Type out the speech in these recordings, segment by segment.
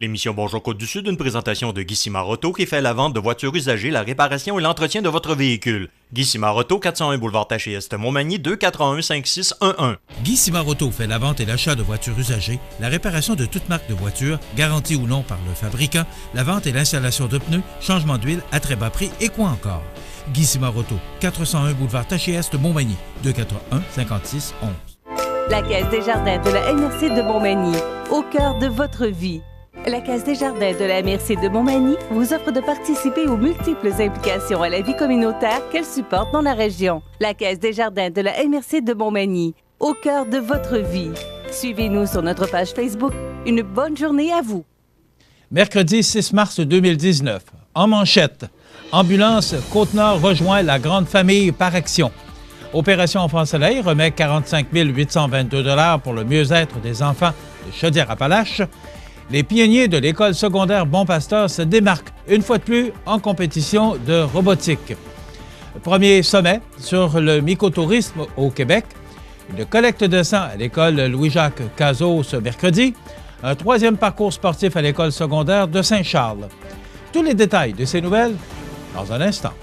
L'émission Bonjour Côte-du-Sud, une présentation de Guy Simard Auto qui fait la vente de voitures usagées, la réparation et l'entretien de votre véhicule. Guy Simard Auto, 401 boulevard Taché-Est, Montmagny, 281-5611. Guy Simard Auto fait la vente et l'achat de voitures usagées, la réparation de toute marque de voiture, garantie ou non par le fabricant, la vente et l'installation de pneus, changement d'huile à très bas prix et quoi encore. Guy Simard Auto, 401 boulevard Taché-Est, Montmagny, 281-5611. La Caisse des Jardins de la MRC de Montmagny, au cœur de votre vie. La Caisse des Jardins de la MRC de Montmagny vous offre de participer aux multiples implications à la vie communautaire qu'elle supporte dans la région. La Caisse des Jardins de la MRC de Montmagny, au cœur de votre vie. Suivez-nous sur notre page Facebook. Une bonne journée à vous. Mercredi 6 mars 2019, en manchette, Ambulance Côte-Nord rejoint la grande famille par action. Opération Enfant Soleil remet 45 822 $ pour le mieux-être des enfants de Chaudière-Appalaches. Les pionniers de l'école secondaire Bon Pasteur se démarquent une fois de plus en compétition de robotique. Premier sommet sur le mycotourisme au Québec. Une collecte de sang à l'école Louis-Jacques Cazot ce mercredi. Un troisième parcours sportif à l'école secondaire de Saint-Charles. Tous les détails de ces nouvelles dans un instant.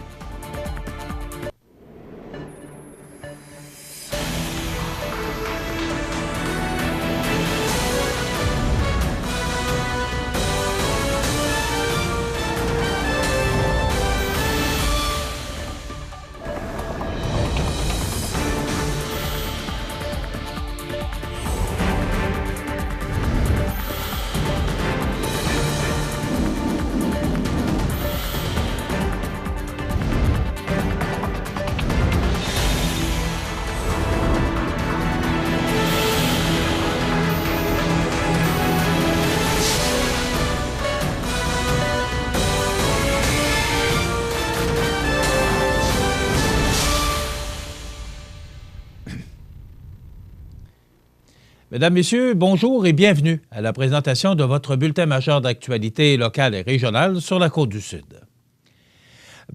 Mesdames, Messieurs, bonjour et bienvenue à la présentation de votre bulletin majeur d'actualité locale et régionale sur la Côte-du-Sud.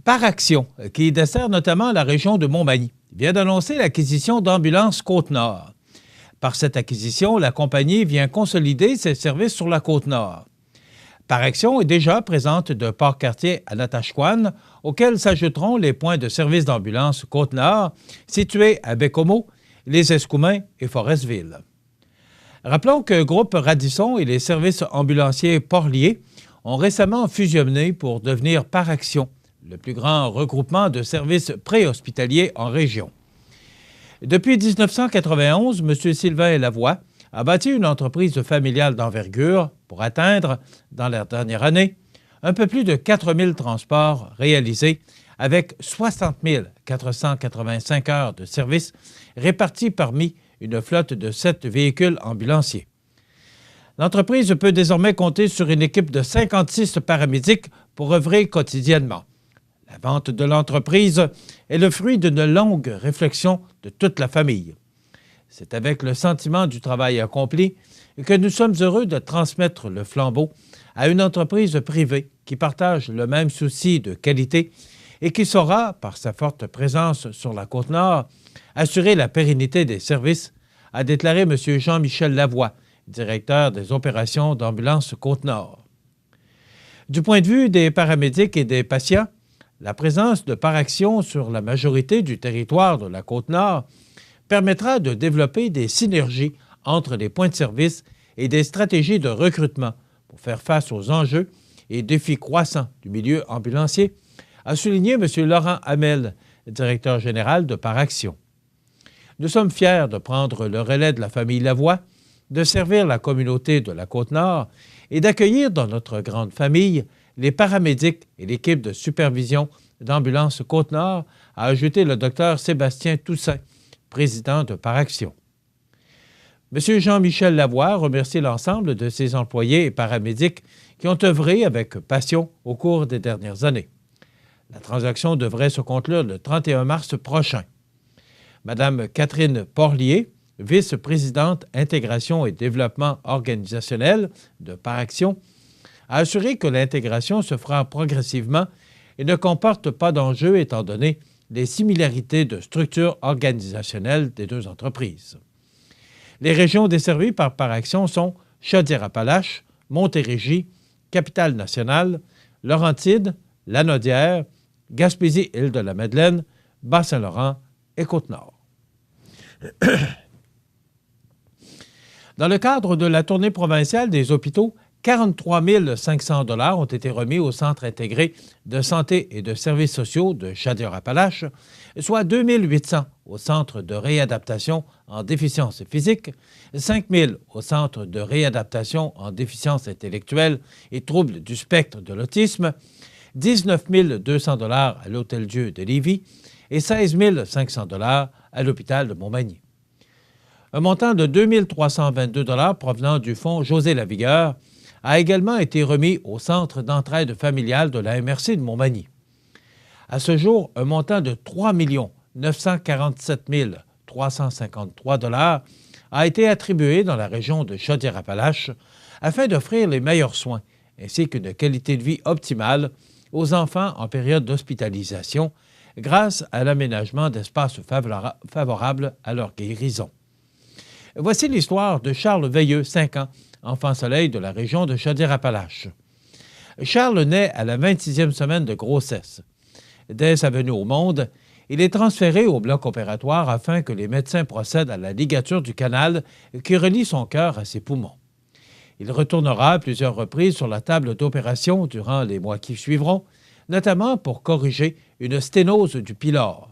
Par Action, qui dessert notamment la région de Montmagny, vient d'annoncer l'acquisition d'Ambulance Côte-Nord. Par cette acquisition, la compagnie vient consolider ses services sur la Côte-Nord. Par Action est déjà présente de Port-Cartier à Natashquan, auxquels s'ajouteront les points de service d'ambulance Côte-Nord situés à Bécomo, les Escoumins et Forestville. Rappelons que Groupe Radisson et les services ambulanciers Portlier ont récemment fusionné pour devenir Par Action, le plus grand regroupement de services préhospitaliers en région. Depuis 1991, M. Sylvain Lavoie a bâti une entreprise familiale d'envergure pour atteindre, dans leur dernière année, un peu plus de 4 000 transports réalisés avec 60 485 heures de service répartis parmi une flotte de 7 véhicules ambulanciers. L'entreprise peut désormais compter sur une équipe de 56 paramédics pour œuvrer quotidiennement. La vente de l'entreprise est le fruit d'une longue réflexion de toute la famille. C'est avec le sentiment du travail accompli que nous sommes heureux de transmettre le flambeau à une entreprise privée qui partage le même souci de qualité et qui saura, par sa forte présence sur la Côte-Nord, assurer la pérennité des services, a déclaré M. Jean-Michel Lavoie, directeur des opérations d'Ambulance Côte-Nord. Du point de vue des paramédics et des patients, la présence de Par Action sur la majorité du territoire de la Côte-Nord permettra de développer des synergies entre les points de service et des stratégies de recrutement pour faire face aux enjeux et défis croissants du milieu ambulancier, a souligné M. Laurent Hamel, directeur général de Par Action. Nous sommes fiers de prendre le relais de la famille Lavoie, de servir la communauté de la Côte-Nord et d'accueillir dans notre grande famille les paramédics et l'équipe de supervision d'Ambulance Côte-Nord, a ajouté le Dr Sébastien Toussaint, président de Par Action. M. Jean-Michel Lavoie remercie l'ensemble de ses employés et paramédics qui ont œuvré avec passion au cours des dernières années. La transaction devrait se conclure le 31 mars prochain. Mme Catherine Portlier, vice-présidente intégration et développement organisationnel de Par Action, a assuré que l'intégration se fera progressivement et ne comporte pas d'enjeu étant donné les similarités de structure organisationnelle des deux entreprises. Les régions desservies par Par Action sont Chaudière-Appalaches, Montérégie, Capitale-Nationale, Laurentides, Lanaudière, Gaspésie-Île-de-la-Madeleine, Bas-Saint-Laurent et Côte-Nord. Dans le cadre de la tournée provinciale des hôpitaux, 43 500 $ ont été remis au Centre intégré de santé et de services sociaux de Chaudière-Appalaches, soit 2 800 au Centre de réadaptation en déficience physique, 5 000 au Centre de réadaptation en déficience intellectuelle et troubles du spectre de l'autisme, 19 200 $ à l'Hôtel-Dieu de Lévis et 16 500 $ à l'hôpital de Montmagny. Un montant de 2 322 $ provenant du fonds José Lavigueur a également été remis au Centre d'entraide familiale de la MRC de Montmagny. À ce jour, un montant de 3 947 353 $ a été attribué dans la région de Chaudière-Appalaches afin d'offrir les meilleurs soins ainsi qu'une qualité de vie optimale aux enfants en période d'hospitalisation grâce à l'aménagement d'espaces favorables à leur guérison. Voici l'histoire de Charles Veilleux, 5 ans, enfant soleil de la région de Chaudière-Appalaches. Charles naît à la 26e semaine de grossesse. Dès sa venue au monde, il est transféré au bloc opératoire afin que les médecins procèdent à la ligature du canal qui relie son cœur à ses poumons. Il retournera à plusieurs reprises sur la table d'opération durant les mois qui suivront, notamment pour corriger une sténose du pylore.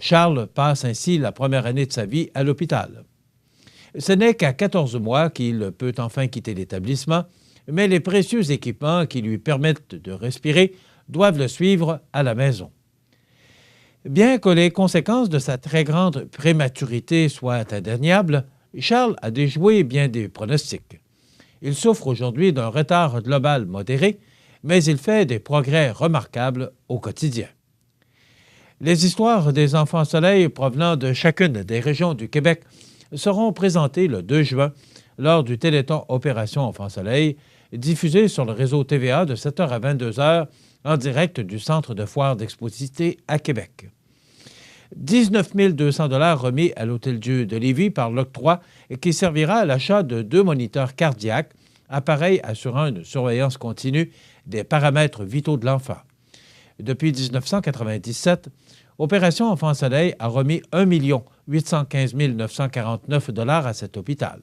Charles passe ainsi la première année de sa vie à l'hôpital. Ce n'est qu'à 14 mois qu'il peut enfin quitter l'établissement, mais les précieux équipements qui lui permettent de respirer doivent le suivre à la maison. Bien que les conséquences de sa très grande prématurité soient indéniables, Charles a déjoué bien des pronostics. Il souffre aujourd'hui d'un retard global modéré, mais il fait des progrès remarquables au quotidien. Les histoires des enfants soleil provenant de chacune des régions du Québec seront présentées le 2 juin lors du Téléthon Opération Enfants Soleil, diffusé sur le réseau TVA de 7h à 22h en direct du Centre de foire d'exposité à Québec. 19 200 $ remis à l'Hôtel-Dieu de Lévis par l'octroi qui servira à l'achat de 2 moniteurs cardiaques, appareils assurant une surveillance continue des paramètres vitaux de l'enfant. Depuis 1997, Opération Enfants Soleil a remis 1 815 949 $ à cet hôpital.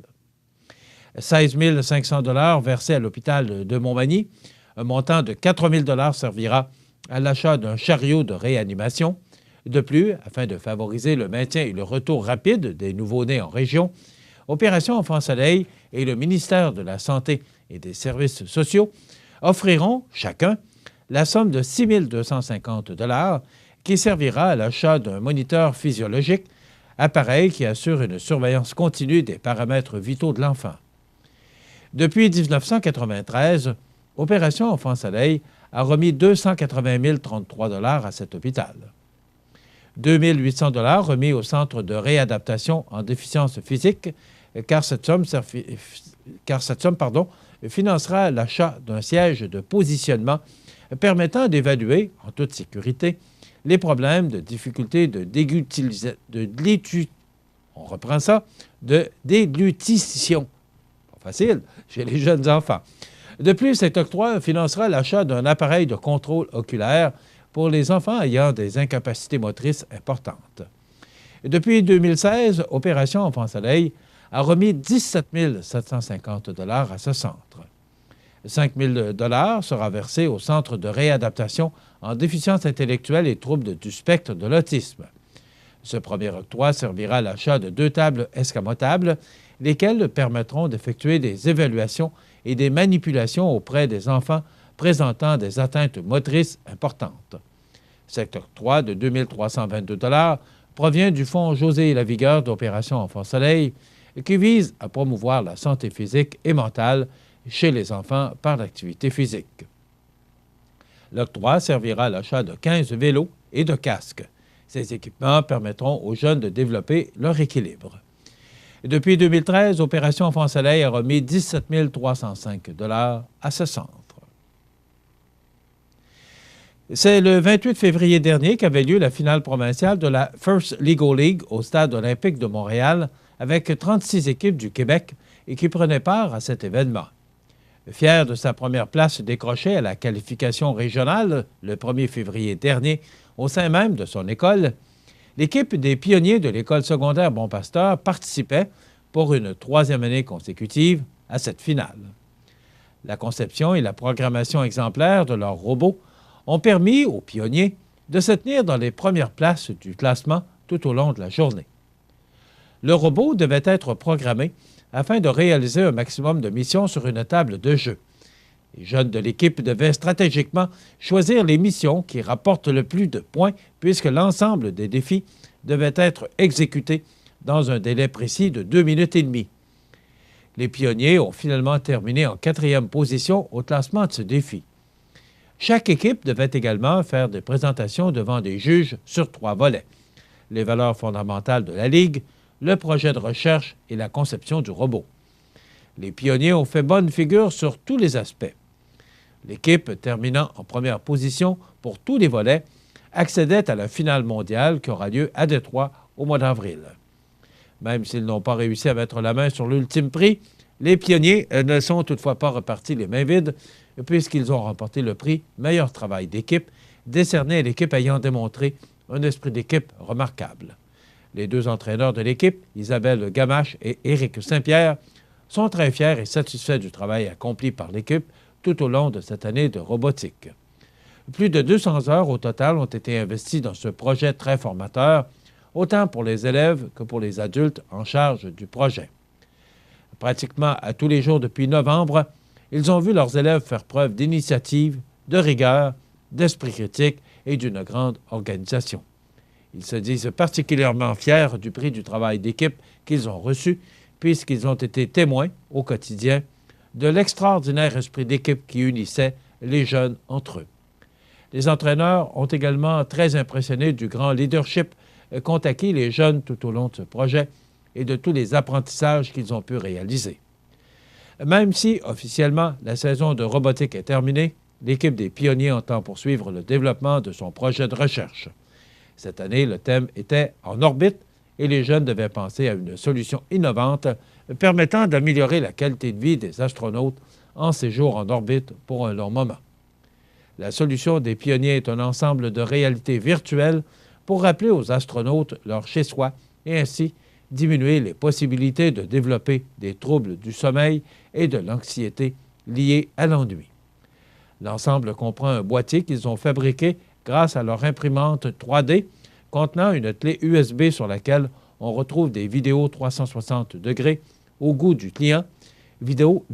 16 500 $ versés à l'hôpital de Montmagny. Un montant de 4 000 $ servira à l'achat d'un chariot de réanimation. De plus, afin de favoriser le maintien et le retour rapide des nouveau-nés en région, Opération Enfants Soleil et le ministère de la Santé et des Services sociaux offriront chacun la somme de 6 250 $ qui servira à l'achat d'un moniteur physiologique, appareil qui assure une surveillance continue des paramètres vitaux de l'enfant. Depuis 1993, Opération Enfants Soleil a remis 280 033 $ à cet hôpital. 2 800 $ remis au Centre de réadaptation en déficience physique, car cette somme financera l'achat d'un siège de positionnement permettant d'évaluer, en toute sécurité, les problèmes de difficulté de déglutition. Pas facile chez les jeunes enfants. De plus, cet octroi financera l'achat d'un appareil de contrôle oculaire pour les enfants ayant des incapacités motrices importantes. Depuis 2016, Opération Enfants Soleil a remis 17 750 $ à ce centre. 5 000 $ sera versé au Centre de réadaptation en déficience intellectuelle et troubles du spectre de l'autisme. Ce premier octroi servira à l'achat de 2 tables escamotables, lesquelles permettront d'effectuer des évaluations et des manipulations auprès des enfants présentant des atteintes motrices importantes. Cet octroi de 2 322 $ provient du fonds José Lavigueur d'Opération Enfants Soleil, qui vise à promouvoir la santé physique et mentale chez les enfants par l'activité physique. L'octroi servira à l'achat de 15 vélos et de casques. Ces équipements permettront aux jeunes de développer leur équilibre. Depuis 2013, Opération Enfants Soleil a remis 17 305 $ à ce centre. C'est le 28 février dernier qu'avait lieu la finale provinciale de la First Legal League au Stade olympique de Montréal avec 36 équipes du Québec et qui prenaient part à cet événement. Fier de sa première place décrochée à la qualification régionale le 1er février dernier au sein même de son école, l'équipe des pionniers de l'école secondaire Bon-Pasteur participait pour une 3e année consécutive à cette finale. La conception et la programmation exemplaire de leurs robots ont permis aux pionniers de se tenir dans les premières places du classement tout au long de la journée. Le robot devait être programmé afin de réaliser un maximum de missions sur une table de jeu. Les jeunes de l'équipe devaient stratégiquement choisir les missions qui rapportent le plus de points puisque l'ensemble des défis devaient être exécutés dans un délai précis de 2 minutes et demie. Les pionniers ont finalement terminé en 4e position au classement de ce défi. Chaque équipe devait également faire des présentations devant des juges sur 3 volets: les valeurs fondamentales de la Ligue, le projet de recherche et la conception du robot. Les pionniers ont fait bonne figure sur tous les aspects. L'équipe, terminant en première position pour tous les volets, accédait à la finale mondiale qui aura lieu à Détroit au mois d'avril. Même s'ils n'ont pas réussi à mettre la main sur l'ultime prix, les pionniers ne sont toutefois pas repartis les mains vides puisqu'ils ont remporté le prix « Meilleur travail d'équipe » décerné à l'équipe ayant démontré un esprit d'équipe remarquable. Les 2 entraîneurs de l'équipe, Isabelle Gamache et Éric Saint-Pierre, sont très fiers et satisfaits du travail accompli par l'équipe tout au long de cette année de robotique. Plus de 200 heures au total ont été investies dans ce projet très formateur, autant pour les élèves que pour les adultes en charge du projet. Pratiquement à tous les jours depuis novembre, ils ont vu leurs élèves faire preuve d'initiative, de rigueur, d'esprit critique et d'une grande organisation. Ils se disent particulièrement fiers du prix du travail d'équipe qu'ils ont reçu, puisqu'ils ont été témoins au quotidien de l'extraordinaire esprit d'équipe qui unissait les jeunes entre eux. Les entraîneurs ont également très impressionné du grand leadership qu'ont acquis les jeunes tout au long de ce projet et de tous les apprentissages qu'ils ont pu réaliser. Même si, officiellement, la saison de robotique est terminée, l'équipe des pionniers entend poursuivre le développement de son projet de recherche. Cette année, le thème était « En orbite » et les jeunes devaient penser à une solution innovante permettant d'améliorer la qualité de vie des astronautes en séjour en orbite pour un long moment. La solution des pionniers est un ensemble de réalités virtuelles pour rappeler aux astronautes leur chez-soi et ainsi diminuer les possibilités de développer des troubles du sommeil et de l'anxiété liés à l'ennui. L'ensemble comprend un boîtier qu'ils ont fabriqué grâce à leur imprimante 3D contenant une clé USB sur laquelle on retrouve des vidéos 360 degrés au goût du client, vidéos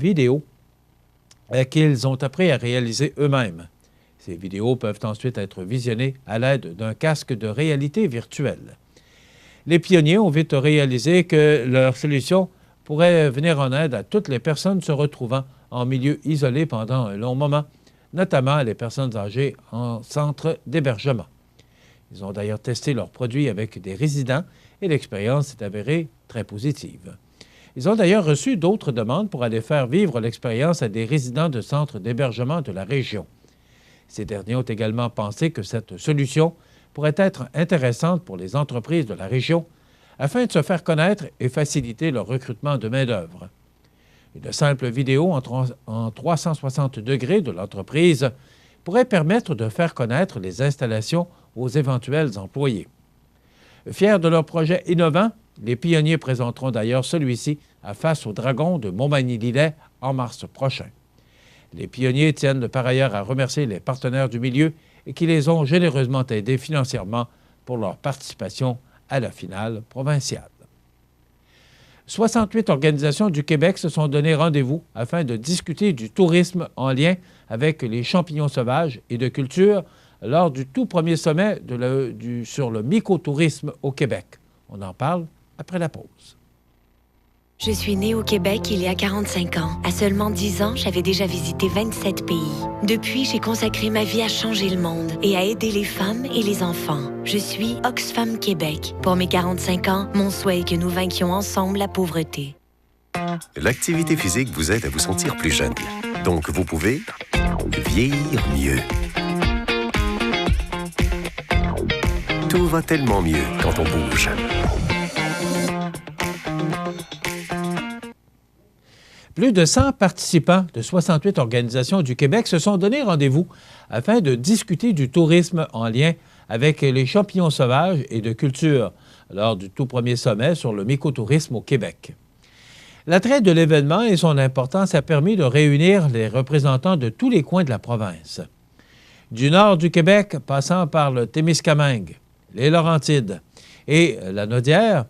qu'ils ont appris à réaliser eux-mêmes. Ces vidéos peuvent ensuite être visionnées à l'aide d'un casque de réalité virtuelle. Les pionniers ont vite réalisé que leur solution pourrait venir en aide à toutes les personnes se retrouvant en milieu isolé pendant un long moment, notamment les personnes âgées en centre d'hébergement. Ils ont d'ailleurs testé leurs produits avec des résidents et l'expérience s'est avérée très positive. Ils ont d'ailleurs reçu d'autres demandes pour aller faire vivre l'expérience à des résidents de centres d'hébergement de la région. Ces derniers ont également pensé que cette solution pourrait être intéressante pour les entreprises de la région afin de se faire connaître et faciliter leur recrutement de main-d'œuvre. Une simple vidéo en 360 degrés de l'entreprise pourrait permettre de faire connaître les installations aux éventuels employés. Fiers de leur projet innovant, les pionniers présenteront d'ailleurs celui-ci à Face aux Dragons de Montmagny-Lillet en mars prochain. Les pionniers tiennent par ailleurs à remercier les partenaires du milieu et qui les ont généreusement aidés financièrement pour leur participation à la finale provinciale. 68 organisations du Québec se sont donné rendez-vous afin de discuter du tourisme en lien avec les champignons sauvages et de culture lors du tout premier sommet sur le mycotourisme au Québec. On en parle après la pause. Je suis née au Québec il y a 45 ans. À seulement 10 ans, j'avais déjà visité 27 pays. Depuis, j'ai consacré ma vie à changer le monde et à aider les femmes et les enfants. Je suis Oxfam Québec. Pour mes 45 ans, mon souhait est que nous vainquions ensemble la pauvreté. L'activité physique vous aide à vous sentir plus jeune. Donc, vous pouvez vieillir mieux. Tout va tellement mieux quand on bouge. Plus de 100 participants de 68 organisations du Québec se sont donné rendez-vous afin de discuter du tourisme en lien avec les champignons sauvages et de culture lors du tout premier sommet sur le mycotourisme au Québec. L'attrait de l'événement et son importance a permis de réunir les représentants de tous les coins de la province. Du nord du Québec, passant par le Témiscamingue, les Laurentides et la Naudière,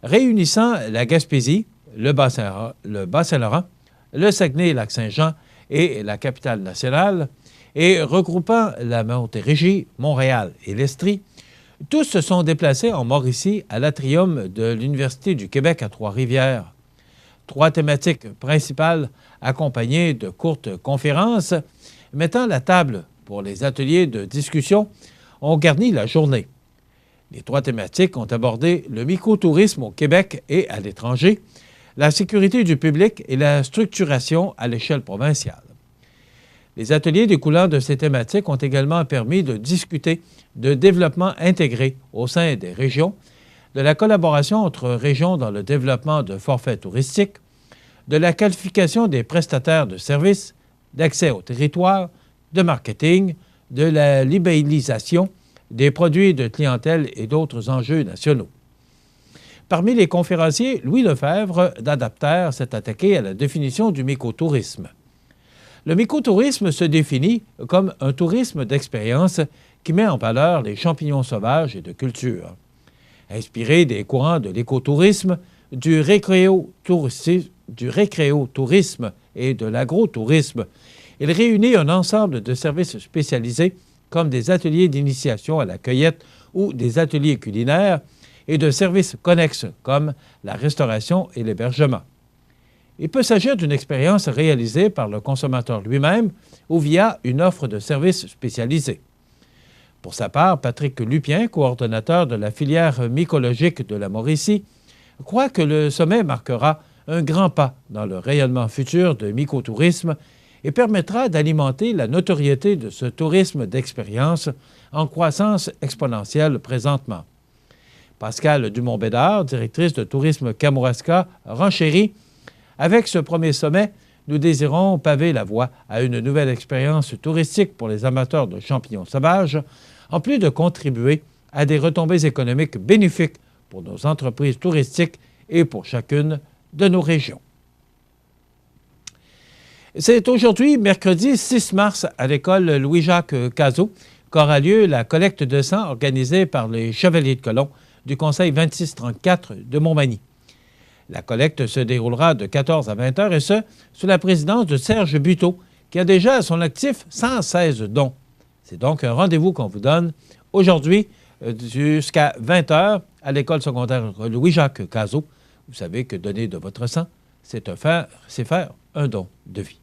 réunissant la Gaspésie, le Bas-Saint-Laurent, le Saguenay-Lac-Saint-Jean et la capitale nationale, et regroupant la Montérégie, Montréal et l'Estrie, tous se sont déplacés en Mauricie à l'atrium de l'Université du Québec à Trois-Rivières. 3 thématiques principales accompagnées de courtes conférences mettant la table pour les ateliers de discussion ont garni la journée. Les 3 thématiques ont abordé le mycotourisme au Québec et à l'étranger, la sécurité du public et la structuration à l'échelle provinciale. Les ateliers découlant de ces thématiques ont également permis de discuter de développement intégré au sein des régions, de la collaboration entre régions dans le développement de forfaits touristiques, de la qualification des prestataires de services, d'accès au territoire, de marketing, de la libellisation des produits de clientèle et d'autres enjeux nationaux. Parmi les conférenciers, Louis Lefebvre d'Adaptaire s'est attaqué à la définition du mycotourisme. Le mycotourisme se définit comme un tourisme d'expérience qui met en valeur les champignons sauvages et de culture. Inspiré des courants de l'écotourisme, du récréotourisme et de l'agrotourisme, il réunit un ensemble de services spécialisés comme des ateliers d'initiation à la cueillette ou des ateliers culinaires et de services connexes comme la restauration et l'hébergement. Il peut s'agir d'une expérience réalisée par le consommateur lui-même ou via une offre de services spécialisés. Pour sa part, Patrick Lupien, coordonnateur de la filière mycologique de la Mauricie, croit que le sommet marquera un grand pas dans le rayonnement futur de mycotourisme et permettra d'alimenter la notoriété de ce tourisme d'expérience en croissance exponentielle présentement. Pascale Dumont-Bédard, directrice de tourisme Kamouraska, renchérit: avec ce premier sommet, nous désirons paver la voie à une nouvelle expérience touristique pour les amateurs de champignons sauvages, en plus de contribuer à des retombées économiques bénéfiques pour nos entreprises touristiques et pour chacune de nos régions. C'est aujourd'hui, mercredi 6 mars, à l'école Louis-Jacques Cazot, qu'aura lieu la collecte de sang organisée par les Chevaliers de Colomb du Conseil 2634 de Montmagny. La collecte se déroulera de 14 à 20 heures et ce, sous la présidence de Serge Buteau, qui a déjà à son actif 116 dons. C'est donc un rendez-vous qu'on vous donne aujourd'hui jusqu'à 20 heures à l'école secondaire Louis-Jacques Cazot. Vous savez que donner de votre sang, c'est faire un don de vie.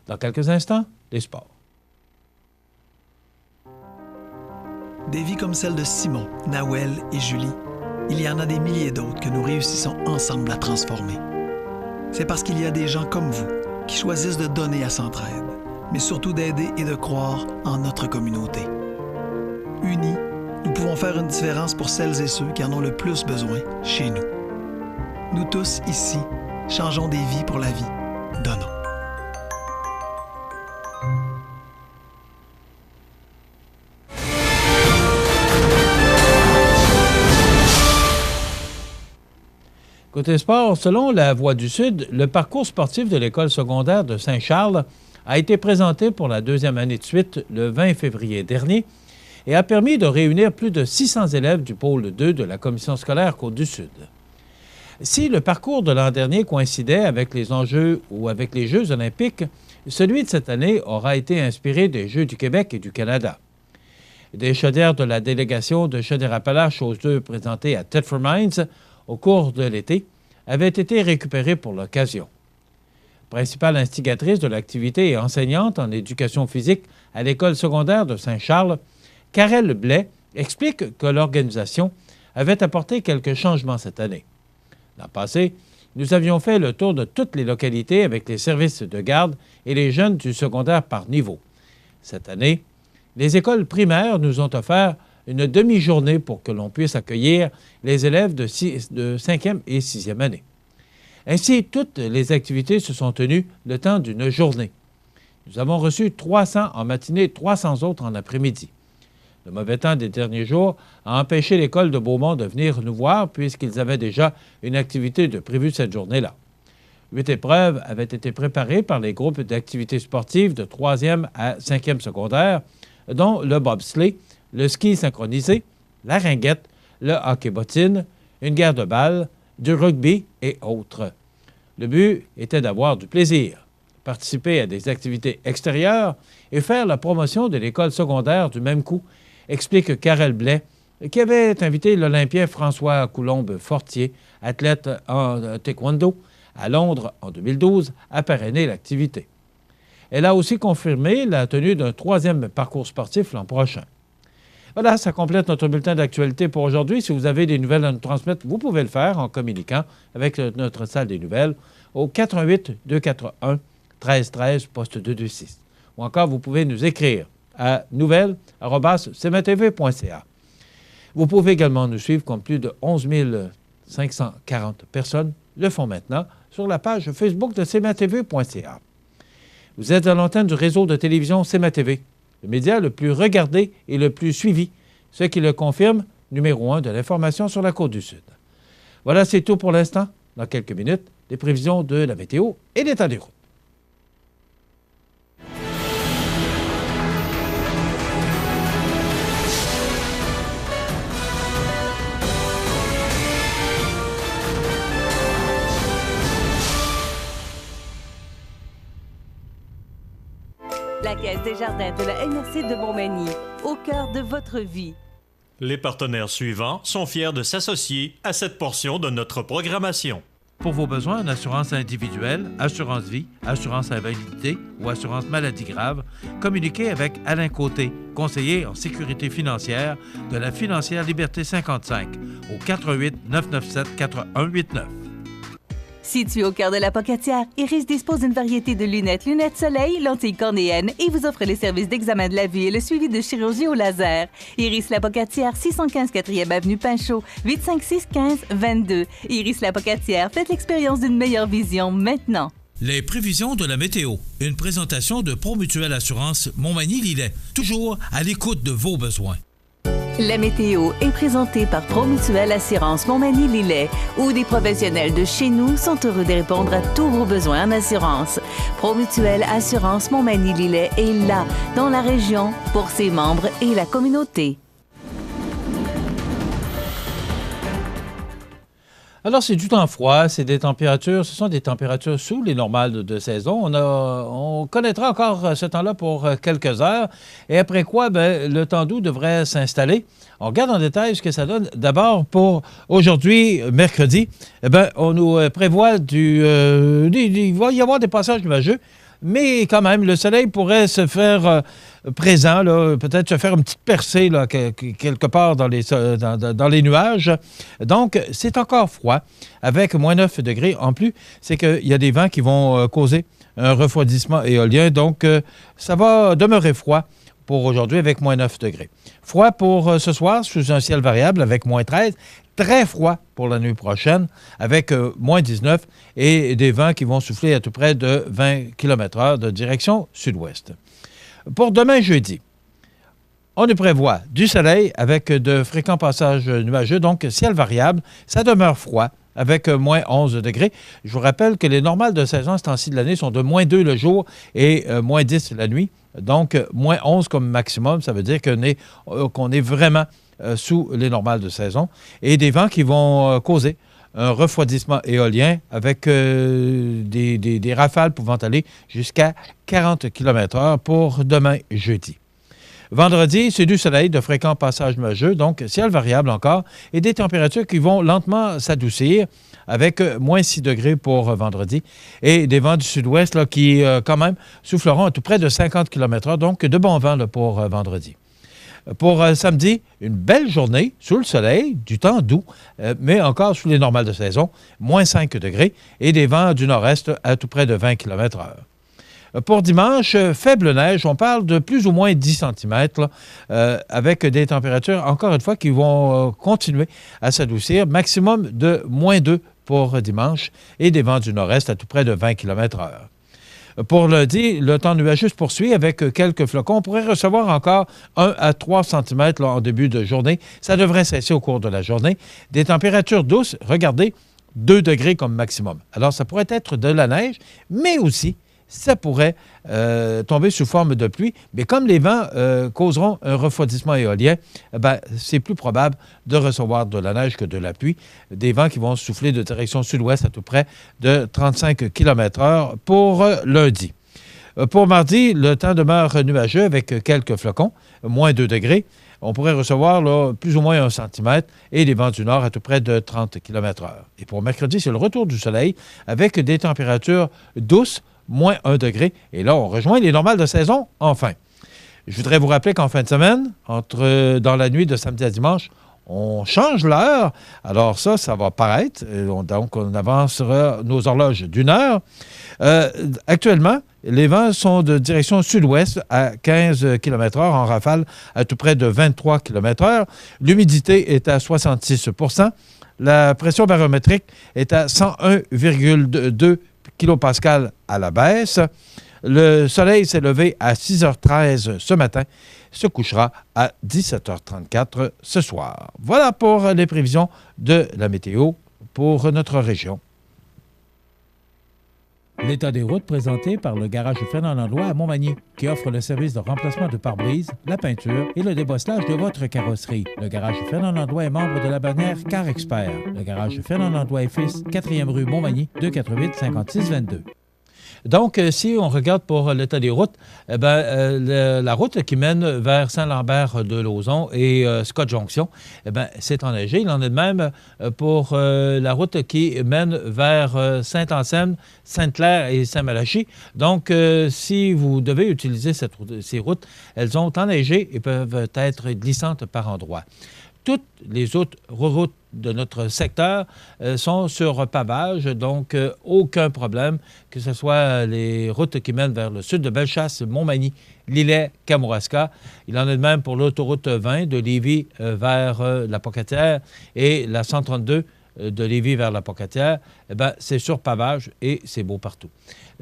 Dans quelques instants, les sports. Des vies comme celle de Simon, Nawel et Julie, il y en a des milliers d'autres que nous réussissons ensemble à transformer. C'est parce qu'il y a des gens comme vous qui choisissent de donner à Centraide, mais surtout d'aider et de croire en notre communauté. Unis, nous pouvons faire une différence pour celles et ceux qui en ont le plus besoin chez nous. Nous tous, ici, changeons des vies pour la vie. Donnons. Côté sport, selon la Voix du Sud, le parcours sportif de l'école secondaire de Saint-Charles a été présenté pour la 2e année de suite le 20 février dernier et a permis de réunir plus de 600 élèves du pôle 2 de la commission scolaire Côte-du-Sud. Si le parcours de l'an dernier coïncidait avec les enjeux ou avec les Jeux olympiques, celui de cette année aura été inspiré des Jeux du Québec et du Canada. Des chaudières de la délégation de Chaudière-Appalaches aux Jeux présentés à Thetford Mines au cours de l'été avaient été récupérés pour l'occasion. Principale instigatrice de l'activité et enseignante en éducation physique à l'école secondaire de Saint-Charles, Karel Blais explique que l'organisation avait apporté quelques changements cette année. L'an passé, nous avions fait le tour de toutes les localités avec les services de garde et les jeunes du secondaire par niveau. Cette année, les écoles primaires nous ont offert une demi-journée pour que l'on puisse accueillir les élèves de 5e et 6e année. Ainsi, toutes les activités se sont tenues le temps d'une journée. Nous avons reçu 300 en matinée, 300 autres en après-midi. Le mauvais temps des derniers jours a empêché l'école de Beaumont de venir nous voir puisqu'ils avaient déjà une activité de prévue cette journée-là. 8 épreuves avaient été préparées par les groupes d'activités sportives de 3e à 5e secondaire, dont le bobsleigh, le ski synchronisé, la ringuette, le hockey-bottine, une guerre de balles, du rugby et autres. Le but était d'avoir du plaisir, participer à des activités extérieures et faire la promotion de l'école secondaire du même coup, explique Karel Blais, qui avait invité l'Olympien François Coulombe-Fortier, athlète en taekwondo, à Londres en 2012, à parrainer l'activité. Elle a aussi confirmé la tenue d'un 3e parcours sportif l'an prochain. Voilà, ça complète notre bulletin d'actualité pour aujourd'hui. Si vous avez des nouvelles à nous transmettre, vous pouvez le faire en communiquant avec notre salle des nouvelles au 88 241 1313 poste 226. Ou encore, vous pouvez nous écrire à nouvelles@cmatv.ca. Vous pouvez également nous suivre comme plus de 11 540 personnes le font maintenant sur la page Facebook de cmatv.ca. Vous êtes à l'antenne du réseau de télévision CMA-TV, le média le plus regardé et le plus suivi, ce qui le confirme, numéro 1 de l'information sur la Côte-du-Sud. Voilà, c'est tout pour l'instant. Dans quelques minutes, les prévisions de la météo et l'état des routes. La Caisse des Jardins de la MRC de Montmagny, au cœur de votre vie. Les partenaires suivants sont fiers de s'associer à cette portion de notre programmation. Pour vos besoins en assurance individuelle, assurance vie, assurance invalidité ou assurance maladie grave, communiquez avec Alain Côté, conseiller en sécurité financière de la Financière Liberté 55 au 88 997 4189. Situé au cœur de la Pocatière, Iris dispose d'une variété de lunettes soleil, lentilles cornéennes et vous offre les services d'examen de la vue et le suivi de chirurgie au laser. Iris la Pocatière, 615 4e Avenue Pinchot, 856 15 22. Iris la Pocatière, faites l'expérience d'une meilleure vision maintenant. Les prévisions de la météo. Une présentation de Promutuelle Assurance Montmagny-Lillet. Toujours à l'écoute de vos besoins. La météo est présentée par Promutuelle Assurance Montmagny-Lillet, où des professionnels de chez nous sont heureux de répondre à tous vos besoins en assurance. Promutuelle Assurance Montmagny-Lillet est là, dans la région, pour ses membres et la communauté. Alors, c'est du temps froid, c'est des températures, ce sont des températures sous les normales de saison. On connaîtra encore ce temps-là pour quelques heures. Et après quoi, le temps doux devrait s'installer. On regarde en détail ce que ça donne. D'abord, pour aujourd'hui, mercredi, on nous prévoit il va y avoir des passages nuageux. Mais quand même, le soleil pourrait se faire présent, là, peut-être se faire une petite percée là, quelque part dans les nuages. Donc, c'est encore froid, avec moins 9 degrés. En plus, c'est qu'il y a des vents qui vont causer un refroidissement éolien. Donc, ça va demeurer froid pour aujourd'hui avec moins 9 degrés. Froid pour ce soir, sous un ciel variable avec moins 13. Très froid pour la nuit prochaine avec moins 19 et des vents qui vont souffler à tout près de 20 km/h de direction sud-ouest. Pour demain jeudi, on nous prévoit du soleil avec de fréquents passages nuageux, donc ciel variable. Ça demeure froid avec moins 11 degrés. Je vous rappelle que les normales de saison à ce temps-ci de l'année sont de moins 2 le jour et moins 10 la nuit. Donc, moins 11 comme maximum, ça veut dire qu'on est vraiment sous les normales de saison. Et des vents qui vont causer un refroidissement éolien avec des rafales pouvant aller jusqu'à 40 km/h pour demain jeudi. Vendredi, c'est du soleil, de fréquents passages nuageux, donc ciel variable encore, et des températures qui vont lentement s'adoucir avec moins 6 degrés pour vendredi et des vents du sud-ouest là, qui, quand même, souffleront à tout près de 50 km/h, donc de bons vents là, pour vendredi. Pour samedi, une belle journée sous le soleil, du temps doux, mais encore sous les normales de saison, moins 5 degrés et des vents du nord-est à tout près de 20 km/h. Pour dimanche, faible neige, on parle de plus ou moins 10 cm, avec des températures, encore une fois, qui vont continuer à s'adoucir, maximum de moins 2 pour dimanche et des vents du nord-est à tout près de 20 km/h. Pour lundi, le temps nuageux se poursuit avec quelques flocons. On pourrait recevoir encore 1 à 3 cm là, en début de journée. Ça devrait cesser au cours de la journée. Des températures douces, regardez, 2 degrés comme maximum. Alors, ça pourrait être de la neige, mais aussi, ça pourrait tomber sous forme de pluie. Mais comme les vents causeront un refroidissement éolien, c'est plus probable de recevoir de la neige que de la pluie. Des vents qui vont souffler de direction sud-ouest à tout près de 35 km/h pour lundi. Pour mardi, le temps demeure nuageux avec quelques flocons, moins 2 degrés. On pourrait recevoir là, plus ou moins 1 cm et des vents du nord à tout près de 30 km/h. Et pour mercredi, c'est le retour du soleil avec des températures douces, moins 1 degré. Et là, on rejoint les normales de saison, enfin. Je voudrais vous rappeler qu'en fin de semaine, dans la nuit de samedi à dimanche, on change l'heure. Alors ça va paraître. Donc, on avancera nos horloges d'1 heure. Actuellement, les vents sont de direction sud-ouest à 15 km/h en rafale à tout près de 23 km/h. L'humidité est à 66 %. La pression barométrique est à 101,2 kilopascal à la baisse. Le soleil s'est levé à 6h13 ce matin, se couchera à 17h34 ce soir. Voilà pour les prévisions de la météo pour notre région. L'état des routes présenté par le garage Fernand Landlois à Montmagny, qui offre le service de remplacement de pare-brise, la peinture et le débosselage de votre carrosserie. Le garage Fernand Landlois est membre de la bannière Car Expert. Le garage Fernand Landlois et Fils, 4e rue Montmagny, 248-5622. Donc, si on regarde pour l'état des routes, la route qui mène vers Saint-Lambert-de-Lauzon et Scott Junction, c'est enneigé. Il en est de même pour la route qui mène vers Sainte-Anselme, Sainte-Claire et Saint-Malachie. Donc, si vous devez utiliser ces routes, elles ont enneigé et peuvent être glissantes par endroits. Toutes les autres routes de notre secteur sont sur pavage, donc aucun problème, que ce soit les routes qui mènent vers le sud de Bellechasse, Montmagny, Lillet, Kamouraska. Il en est de même pour l'autoroute 20 de Lévis vers la Pocatière et la 132 de Lévis vers la Pocatière. C'est sur pavage et c'est beau partout.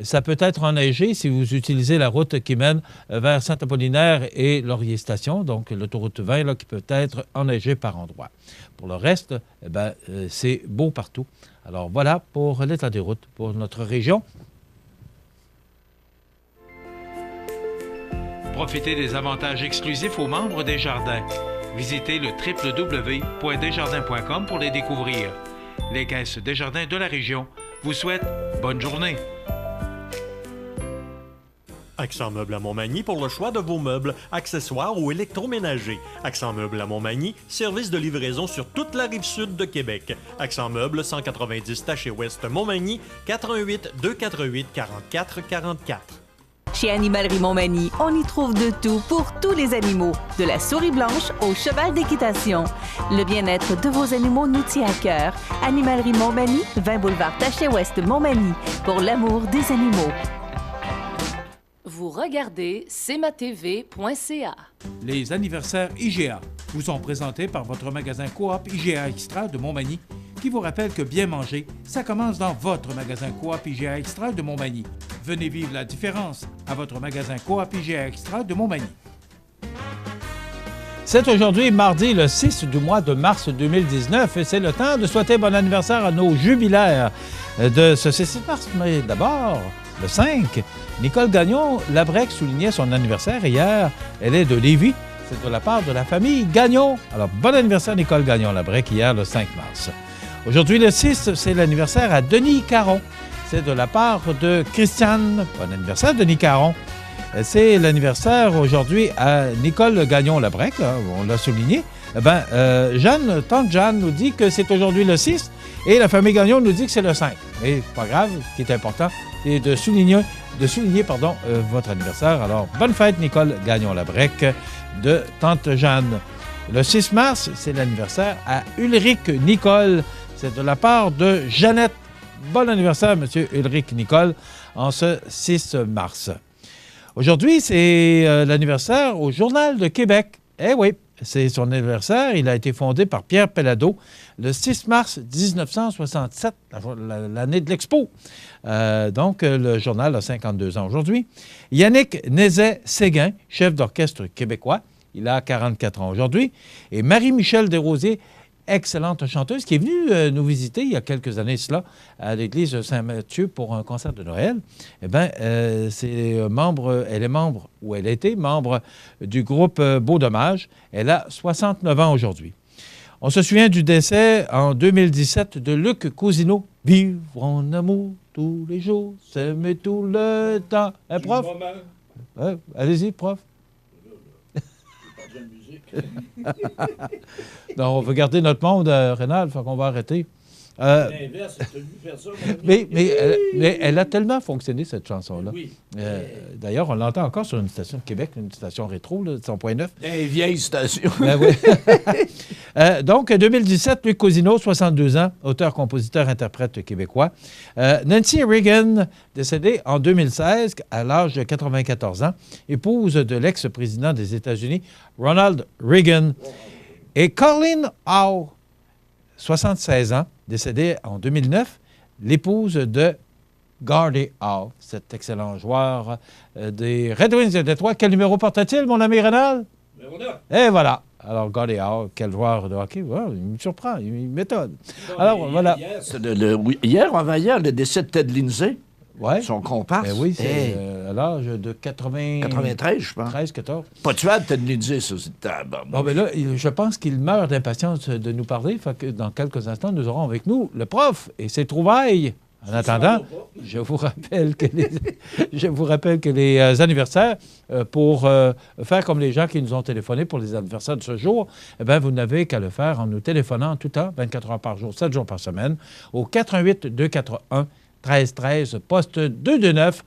Ça peut être enneigé si vous utilisez la route qui mène vers Saint-Apollinaire et Laurier-Station, donc l'autoroute 20 là, qui peut être enneigée par endroits. Pour le reste, c'est beau partout. Alors voilà pour l'état des routes pour notre région. Profitez des avantages exclusifs aux membres des Jardins. Visitez le www.desjardins.com pour les découvrir. Les caisses Desjardins de la région vous souhaitent bonne journée. Accent Meubles à Montmagny pour le choix de vos meubles, accessoires ou électroménagers. Accent Meubles à Montmagny, service de livraison sur toute la rive sud de Québec. Accent Meubles, 190 Taché Ouest Montmagny, 88 248 44 44. Chez Animalerie Montmagny, on y trouve de tout pour tous les animaux, de la souris blanche au cheval d'équitation. Le bien-être de vos animaux nous tient à cœur. Animalerie Montmagny, 20 boulevard Taché-Ouest Montmagny, pour l'amour des animaux. Vous regardez cmatv.ca. Les anniversaires IGA vous sont présentés par votre magasin Coop IGA Extra de Montmagny, qui vous rappelle que bien manger, ça commence dans votre magasin Coop IGA Extra de Montmagny. Venez vivre la différence à votre magasin Coop IGA Extra de Montmagny. C'est aujourd'hui mardi le 6 du mois de mars 2019 et c'est le temps de souhaiter bon anniversaire à nos jubilaires de ce 6 mars. Mais d'abord, le 5, Nicole Gagnon-Labrec soulignait son anniversaire hier. Elle est de Lévis. C'est de la part de la famille Gagnon. Alors, bon anniversaire Nicole Gagnon-Labrec hier le 5 mars. Aujourd'hui, le 6, c'est l'anniversaire à Denis Caron. C'est de la part de Christiane. Bon anniversaire, Denis Caron. C'est l'anniversaire aujourd'hui à Nicole Gagnon-Labrec, on l'a souligné. Jeanne, tante Jeanne nous dit que c'est aujourd'hui le 6 et la famille Gagnon nous dit que c'est le 5. Mais c'est pas grave, ce qui est important, c'est de souligner votre anniversaire. Alors, bonne fête Nicole Gagnon-Labrec de tante Jeanne. Le 6 mars, c'est l'anniversaire à Ulrich Nicole. C'est de la part de Jeannette. Bon anniversaire, M. Ulrich Nicole, en ce 6 mars. Aujourd'hui, c'est l'anniversaire au Journal de Québec. Eh oui, c'est son anniversaire. Il a été fondé par Pierre Pellado le 6 mars 1967, l'année de l'Expo. Donc, le journal a 52 ans aujourd'hui. Yannick Nézet-Séguin, chef d'orchestre québécois. Il a 44 ans aujourd'hui. Et Marie-Michel Desrosiers, excellente chanteuse, qui est venue nous visiter il y a quelques années cela à l'église Saint-Mathieu pour un concert de Noël. Eh bien, elle est membre, ou elle était membre du groupe Beau Dommage. Elle a 69 ans aujourd'hui. On se souvient du décès en 2017 de Luc Cousineau. Vivre en amour tous les jours, s'aimer tout le temps. Hein, prof? Allez-y, prof. Non, on veut garder notre monde, Rénal, fait qu'on va arrêter. L'inverse, tu as vu faire ça, mais elle a tellement fonctionné, cette chanson-là. Oui. D'ailleurs, on l'entend encore sur une station de Québec, une station rétro, là, de son point 9. Des vieilles stations. Ben oui. Donc, 2017, Luc Cousineau, 62 ans, auteur, compositeur, interprète québécois. Nancy Reagan, décédée en 2016 à l'âge de 94 ans, épouse de l'ex-président des États-Unis, Ronald Reagan. Et Colleen Howe, 76 ans, décédée en 2009, l'épouse de Gordie Howe, cet excellent joueur des Red Wings de Détroit. Quel numéro porte-t-il, mon ami Rénal? Et voilà. Alors, Gordie Howe, quel joueur de hockey. Wow, il me surprend, il m'étonne. Alors, voilà. Hier, avant-hier, le décès de Ted Lindsay, son comparse. Ben oui, c'est à l'âge de 93, je pense. 13, 14. Pas tuable, Ted Lindsay, ça, c'est bon, ben là, je pense qu'il meurt d'impatience de nous parler. Fait que dans quelques instants, nous aurons avec nous le prof et ses trouvailles. En attendant, je vous rappelle que les anniversaires, pour faire comme les gens qui nous ont téléphoné pour les anniversaires de ce jour, eh bien, vous n'avez qu'à le faire en nous téléphonant tout le temps, 24 heures par jour, 7 jours par semaine, au 88-241 1313, poste 229,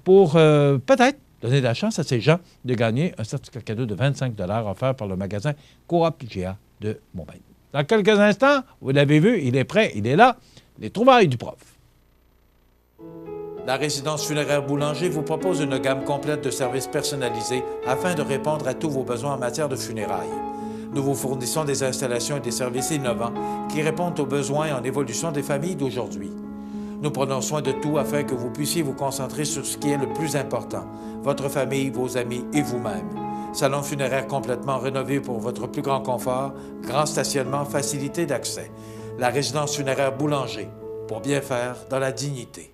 pour peut-être donner la chance à ces gens de gagner un certificat cadeau de 25 $ offert par le magasin Coop IGA de Montmagny. Dans quelques instants, vous l'avez vu, il est prêt, il est là, les trouvailles du prof. La résidence funéraire Boulanger vous propose une gamme complète de services personnalisés afin de répondre à tous vos besoins en matière de funérailles. Nous vous fournissons des installations et des services innovants qui répondent aux besoins en évolution des familles d'aujourd'hui. Nous prenons soin de tout afin que vous puissiez vous concentrer sur ce qui est le plus important, votre famille, vos amis et vous-même. Salon funéraire complètement rénové pour votre plus grand confort, grand stationnement, facilité d'accès. La résidence funéraire Boulanger, pour bien faire dans la dignité.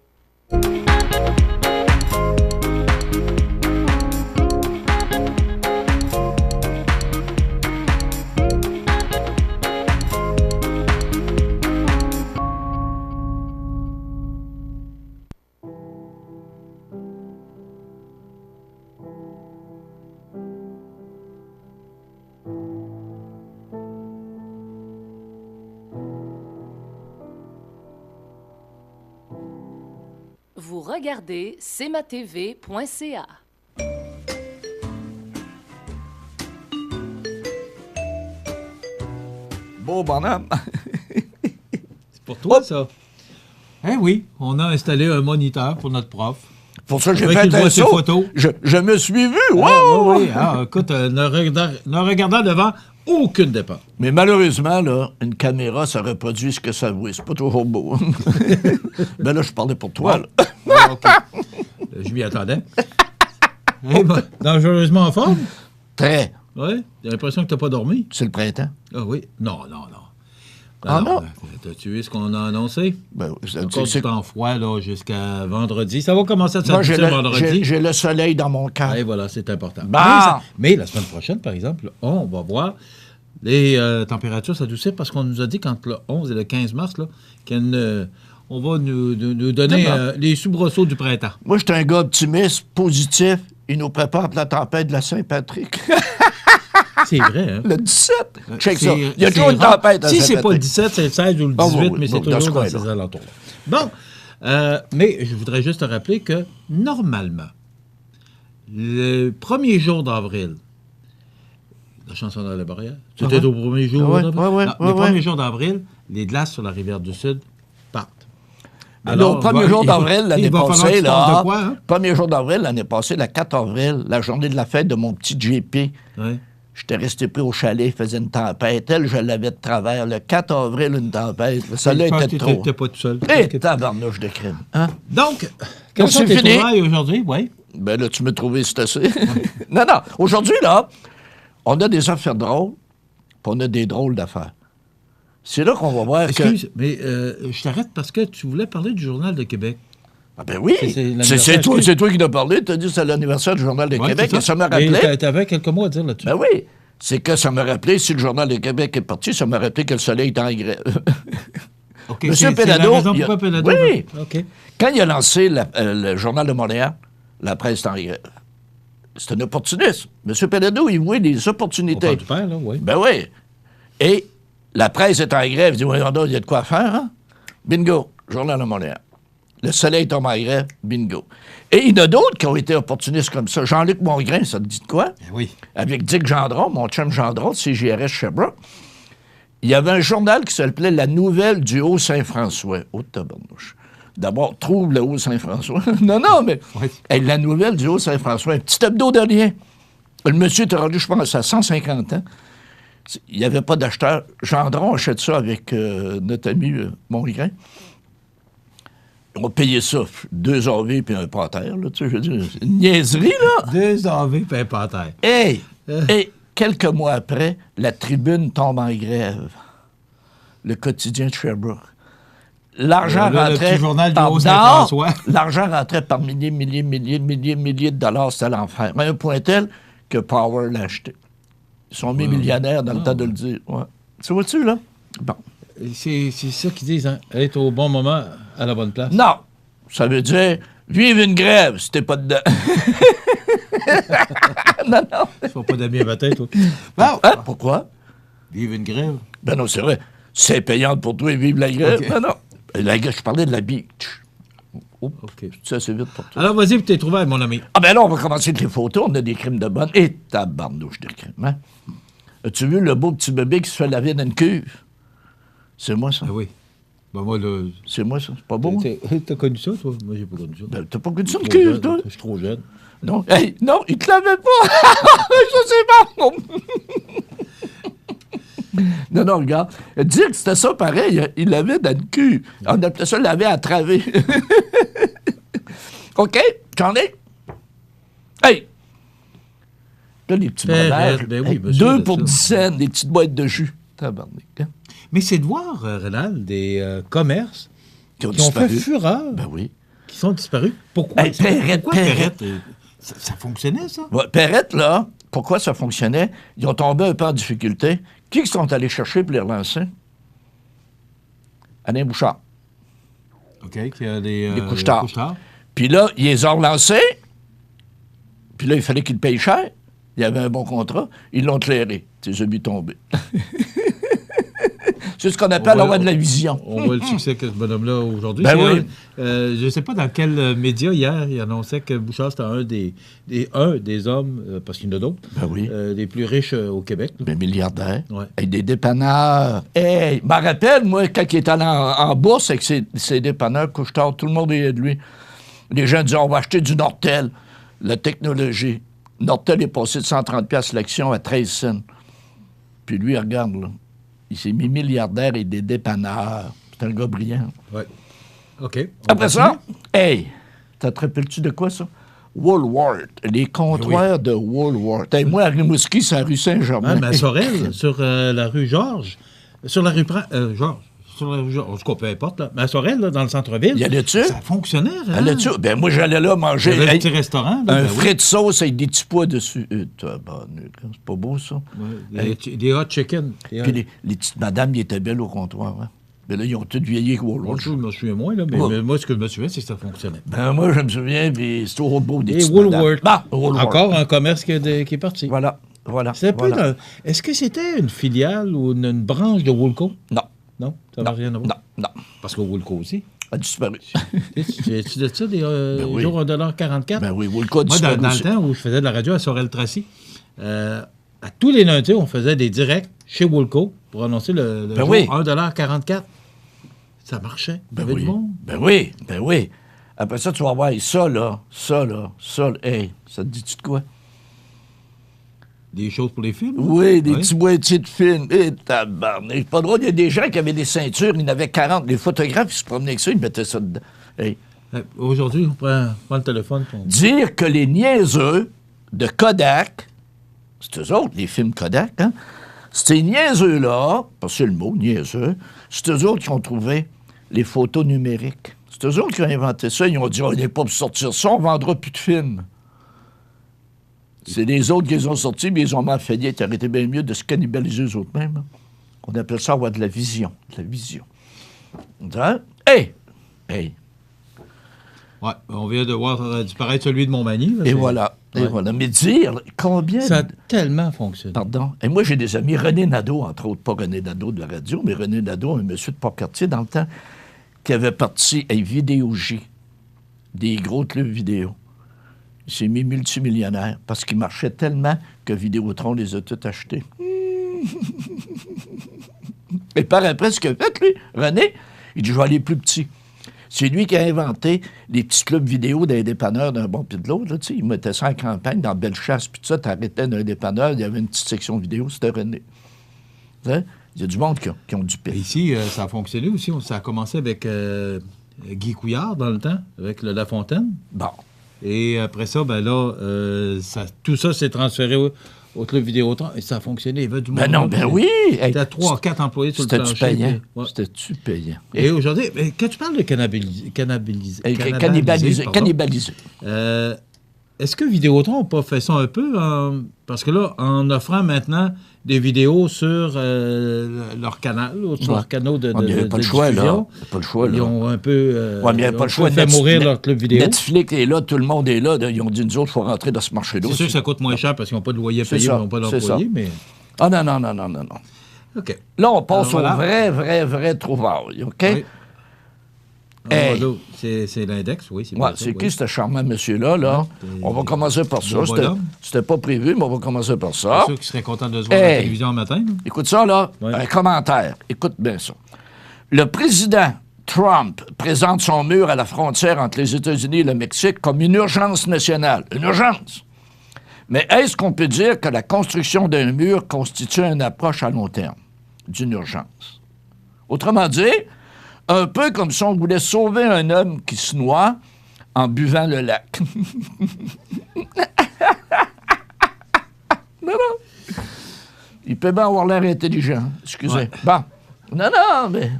Vous regardez cmatv.ca. Beau bonhomme. C'est pour toi, ça? Eh oui, on a installé un moniteur pour notre prof. Pour ça, j'ai fait un saut. Photos. Je me suis vu. Wow! Oui. Écoute, ne regardant devant aucune dépense. Mais malheureusement, là, une caméra, ça reproduit ce que ça voit. C'est pas toujours beau. Ben là, je parlais pour toi. Là. OK. Je m'y attendais. Dangereusement en forme? Très. Oui? J'ai l'impression que tu n'as pas dormi. C'est le printemps. Ah oui? Non. Non. T'as-tu vu ce qu'on a annoncé? Ben, encore du temps froid là, jusqu'à vendredi. Ça va commencer à s'adoucir vendredi. J'ai le soleil dans mon cœur. Et voilà, c'est important. Bah. Mais la semaine prochaine, par exemple, on va voir les températures s'adoucir parce qu'on nous a dit qu'entre le 11 et le 15 mars, là, on va nous donner les soubresauts du printemps. Moi, je suis un gars optimiste, positif. Il nous prépare pour la tempête de la Saint-Patrick. C'est vrai, hein? Le 17. Check ça. Il y a toujours une tempête à Si Saint-Patrick. c'est pas le 17, c'est le 16 ou le 18, mais c'est toujours dans ces alentours. Bon, mais je voudrais juste te rappeler que, normalement, le premier jour d'avril, la chanson dans la barrière, c'était au premier jour d'avril? Les premiers jours d'avril, les glaces sur la rivière du Sud partent. Alors, premier jour d'avril l'année passée, là. Quoi, hein? Premier jour d'avril l'année passée, le 4 avril, la journée de la fête de mon petit JP. Oui. J'étais resté pris au chalet, il faisait une tempête. Elle, je l'avais de travers. Le 4 avril, une tempête. Ça-là était trop. T'étais pas tout seul. Et tabarnouche de crime. Hein? Donc, quels sont c'est tes fini. trouvailles aujourd'hui? Oui. Ben là, tu m'as trouvé, c'est assez. Non. Aujourd'hui, là, on a des affaires drôles, puis on a des drôles d'affaires. C'est là qu'on va voir Excuse, mais je t'arrête parce que tu voulais parler du Journal de Québec. Ah ben oui, c'est toi qui l'as parlé. Tu as dit que c'est l'anniversaire du Journal de Québec. Et ça me rappelait... Tu avais quelques mots à dire là-dessus. Ben oui, c'est que ça me rappelait, si le Journal de Québec est parti, ça me rappelait que le soleil est en grève. Okay, Monsieur c'est la Péladeau... raison pourquoi Péladeau... Oui, okay. Quand il a lancé le Journal de Montréal, la presse est en grève. C'est un opportuniste. Monsieur Péladeau, il voit des opportunités. Au part du père, là, oui. Ben oui. Et la presse est en grève. Il dit, oui, il y a de quoi faire, hein? Bingo, Journal de Montréal. Le soleil tombe en grève, bingo. Et il y en a d'autres qui ont été opportunistes comme ça. Jean-Luc Mongrain, ça te dit de quoi? Oui. Avec Dick Gendron, mon chum Gendron, de CJRS Sherbrooke. Il y avait un journal qui s'appelait La Nouvelle du Haut-Saint-François. Oh, tabarnouche. D'abord, trouve le Haut-Saint-François. non, mais Oui. hey, La Nouvelle du Haut-Saint-François, un petit hebdo de rien. Le monsieur était rendu, je pense, à 150 ans. Il n'y avait pas d'acheteur. Gendron achète ça avec notre ami Mongrain. On payait ça, 2 AV puis un panthère, là, tu sais, je veux dire, c'est une niaiserie, là. 2 AV puis un panthère. Hey! Et quelques mois après, la Tribune tombe en grève. Le quotidien de Sherbrooke. L'argent Le rentrait... petit journal du par- Haut-Saint-François. Non, l'argent rentrait par milliers de dollars, c'était l'enfer. À un point tel que Power l'a acheté. Ils sont mis millionnaires dans le temps de le dire. Ouais. Tu vois-tu, là? Bon. C'est ça qu'ils disent, hein? Être au bon moment, à la bonne place. Non! Ça veut dire, vive une grève si t'es pas dedans. non. Tu fais pas d'amis à ma tête, toi. Hein? Pourquoi? Vive une grève. Ben non, c'est vrai. C'est payant pour toi et vive la grève. Okay. Non. La grève, je parlais de la beach. Oh, OK. ça, c'est vite pour toi. Alors, vas-y, puis t'es trouvé, mon ami. Ah ben là, on va commencer avec les photos. On a des crimes de bonne. Et tabarnouche de crimes, hein? As-tu vu le beau petit bébé qui se fait laver dans une cuve? C'est moi, ça. Ah oui. Ben moi, là... C'est moi, ça. C'est pas beau, hein? T'as connu ça, toi? Moi, j'ai pas connu ça. Ben, t'as pas connu ça, Je une suis trop cuve, jeune, toi? Je suis trop jeune. Non. Hey, non, il te lavait pas! Ça, c'est bon! Non, regarde. Dire que c'était ça pareil, il l'avait dans le cul. On appelait ça laver à travers. OK, j'en ai. Hey! Là, les petits brodages. Ben oui, monsieur, 2 pour ça. 10 cents, des petites boîtes de jus. Tabarnak, hein? Mais c'est de voir, Rénal, des commerces Qui ont qui ont fait disparu. fureur, Ben oui. qui sont disparus. Pourquoi? Hey, Perrette, Pourquoi Perrette. Ça fonctionnait, ça? Ouais, Perrette, là, pourquoi ça fonctionnait? Ils ont tombé un peu en difficulté. Qui ils sont allés chercher pour les relancer? Alain Bouchard. OK, qui a des couche-tard. Puis là, ils les ont relancés. Puis là, il fallait qu'ils payent cher. Il y avait un bon contrat. Ils l'ont clairé. Tes obus tombés. C'est ce qu'on appelle avoir de la vision. On voit le succès que ce bonhomme-là aujourd'hui. Ben C'est oui. je ne sais pas dans quel média hier, il annonçait que Bouchard, c'était un des hommes, parce qu'il y en a d'autres, Ben oui. des plus riches au Québec. Ben, milliardaire. Ouais. Avec des dépanneurs. Hey, je me rappelle, moi, quand il est allé en bourse avec ses dépanneurs, couche-tard, tout le monde riait de lui. Les gens disaient, on va acheter du Nortel. La technologie. Nortel est passé de 130$ l'action à 13 cents. Puis lui, regarde, là. Il s'est mis milliardaire et des dépanneurs. C'est un gars brillant. Oui. OK. Après ça, hey, t'as te rappelles-tu de quoi, ça? Woolworth, les comptoirs de Woolworth. Hey, moi, à Rimouski, c'est la rue Saint-Germain. Mais à Sorel, sur la rue Georges, sur la rue Georges, sur la rue Georges, en tout cas, peu importe, là. Mais à Sorel, là, dans le centre-ville, Y allais-tu? ça fonctionnait. Hein? Allais-tu? Ben, moi, j'allais là manger Il y avait un petit restaurant. Là, un ben frit de sauce avec des petits pois dessus. C'est pas beau, ça. oui. Des hot chicken. Puis les petites madames, ils étaient belles au comptoir. Hein? Mais là, ils ont toutes vieilli avec Woolworth. Je me souviens moins, là, mais, Ouais. mais moi, ce que je me souviens, c'est que ça fonctionnait. Ben, moi, je me souviens, puis c'était au beau des Et petites Woolworth. madames. Woolworth. Encore un commerce qui est parti. Voilà. C'est un peu voilà. Est-ce que c'était une filiale ou une branche de Woolco? Non. Non? Ça n'a rien à voir? Non. Parce que Woolco aussi. A disparu. Tu dis ça, des oui. jours 1,44 $? Ben oui, Woolco a Moi, disparu dans le aussi. temps où je faisais de la radio à Sorel-Tracy, à tous les lundis, on faisait des directs chez Woolco pour annoncer le Ben jour oui. 1,44 $. Ça marchait. Il y avait du monde. Ben oui. Après ça, tu vas voir ça, hey, ça te dit-tu de quoi? Des choses pour les films? Oui, des petits boîtiers de films. Et tabarnak. Pas drôle, il y a des gens qui avaient des ceintures, ils en avaient 40. Les photographes, ils se promenaient avec ça, ils mettaient ça dedans. Hey. Aujourd'hui, on prend le téléphone. Dire que les niaiseux de Kodak, c'est eux autres, les films Kodak, hein? Ces niaiseux-là, parce que c'est le mot, niaiseux, c'est eux autres qui ont trouvé les photos numériques. C'est eux autres qui ont inventé ça. Ils ont dit, on n'est pas pour sortir ça, on ne vendra plus de films. C'est les autres qui les ont sortis, mais ils ont mal fait. Ça aurait été bien mieux de se cannibaliser eux autres mêmes. On appelle ça avoir de la vision. De la vision. Hein? Hey! Ouais, on vient de voir disparaître celui de Montmagny. Et voilà. Et voilà. Mais dire combien... Ça a tellement fonctionné. Pardon. Et moi, j'ai des amis, René Nadeau, entre autres, pas René Nadeau de la radio, mais René Nadeau, un monsieur de Port-Cartier, dans le temps, qui avait parti à Vidéo J, des gros clubs vidéo. Il s'est mis multimillionnaire parce qu'il marchait tellement que Vidéotron les a tous achetés. Et par après, ce qu'il a fait, lui, René, il dit, je vais aller plus petit. C'est lui qui a inventé les petits clubs vidéo d'un dépanneur d'un bon puis de l'autre. Là, il mettait ça en campagne, dans Bellechasse, puis tout ça, t'arrêtais d'un dépanneur, il y avait une petite section vidéo, c'était René. Hein? Il y a du monde qui ont du paix. Ici, ça a fonctionné aussi. Ça a commencé avec Guy Couillard dans le temps, avec le La Fontaine. Bon. Et après ça, ben là, tout ça s'est transféré au club Vidéotron et ça a fonctionné. Il y avait du monde. Ben non, ben oui! C'était 3 ou 4 employés sur le plancher. C'était-tu payant? Ouais. C'était-tu payant? Et aujourd'hui, quand tu parles de cannibaliser, est-ce que Vidéotron n'a pas fait ça un peu? Parce que là, en offrant maintenant des vidéos sur leur canal, ou sur leur canal de il n'y avait pas le choix, là. Il n'y a pas le choix, là. Ils ont un peu il n'y avait pas le choix. fait mourir leur club vidéo. Netflix est là, tout le monde est là. Ils ont dit, nous autres, il faut rentrer dans ce marché-là. C'est sûr que ça coûte moins cher parce qu'ils n'ont pas de loyer payé, ils n'ont pas d'employés, mais... Ah non. OK. Là, on passe au vrai trouvaille, OK? Oui. Hey. C'est l'index, oui. C'est qui ce charmant monsieur-là, là? On va commencer par ça. C'était pas prévu, mais on va commencer par ça. C'est sûr qu'il serait content de se voir à la télévision le matin. Écoute ça, là. Un commentaire. Écoute bien ça. Le président Trump présente son mur à la frontière entre les États-Unis et le Mexique comme une urgence nationale. Une urgence! Mais est-ce qu'on peut dire que la construction d'un mur constitue une approche à long terme d'une urgence? Autrement dit, un peu comme si on voulait sauver un homme qui se noie en buvant le lac. Non. Il peut bien avoir l'air intelligent. Excusez. Ouais. Bon. Non, mais...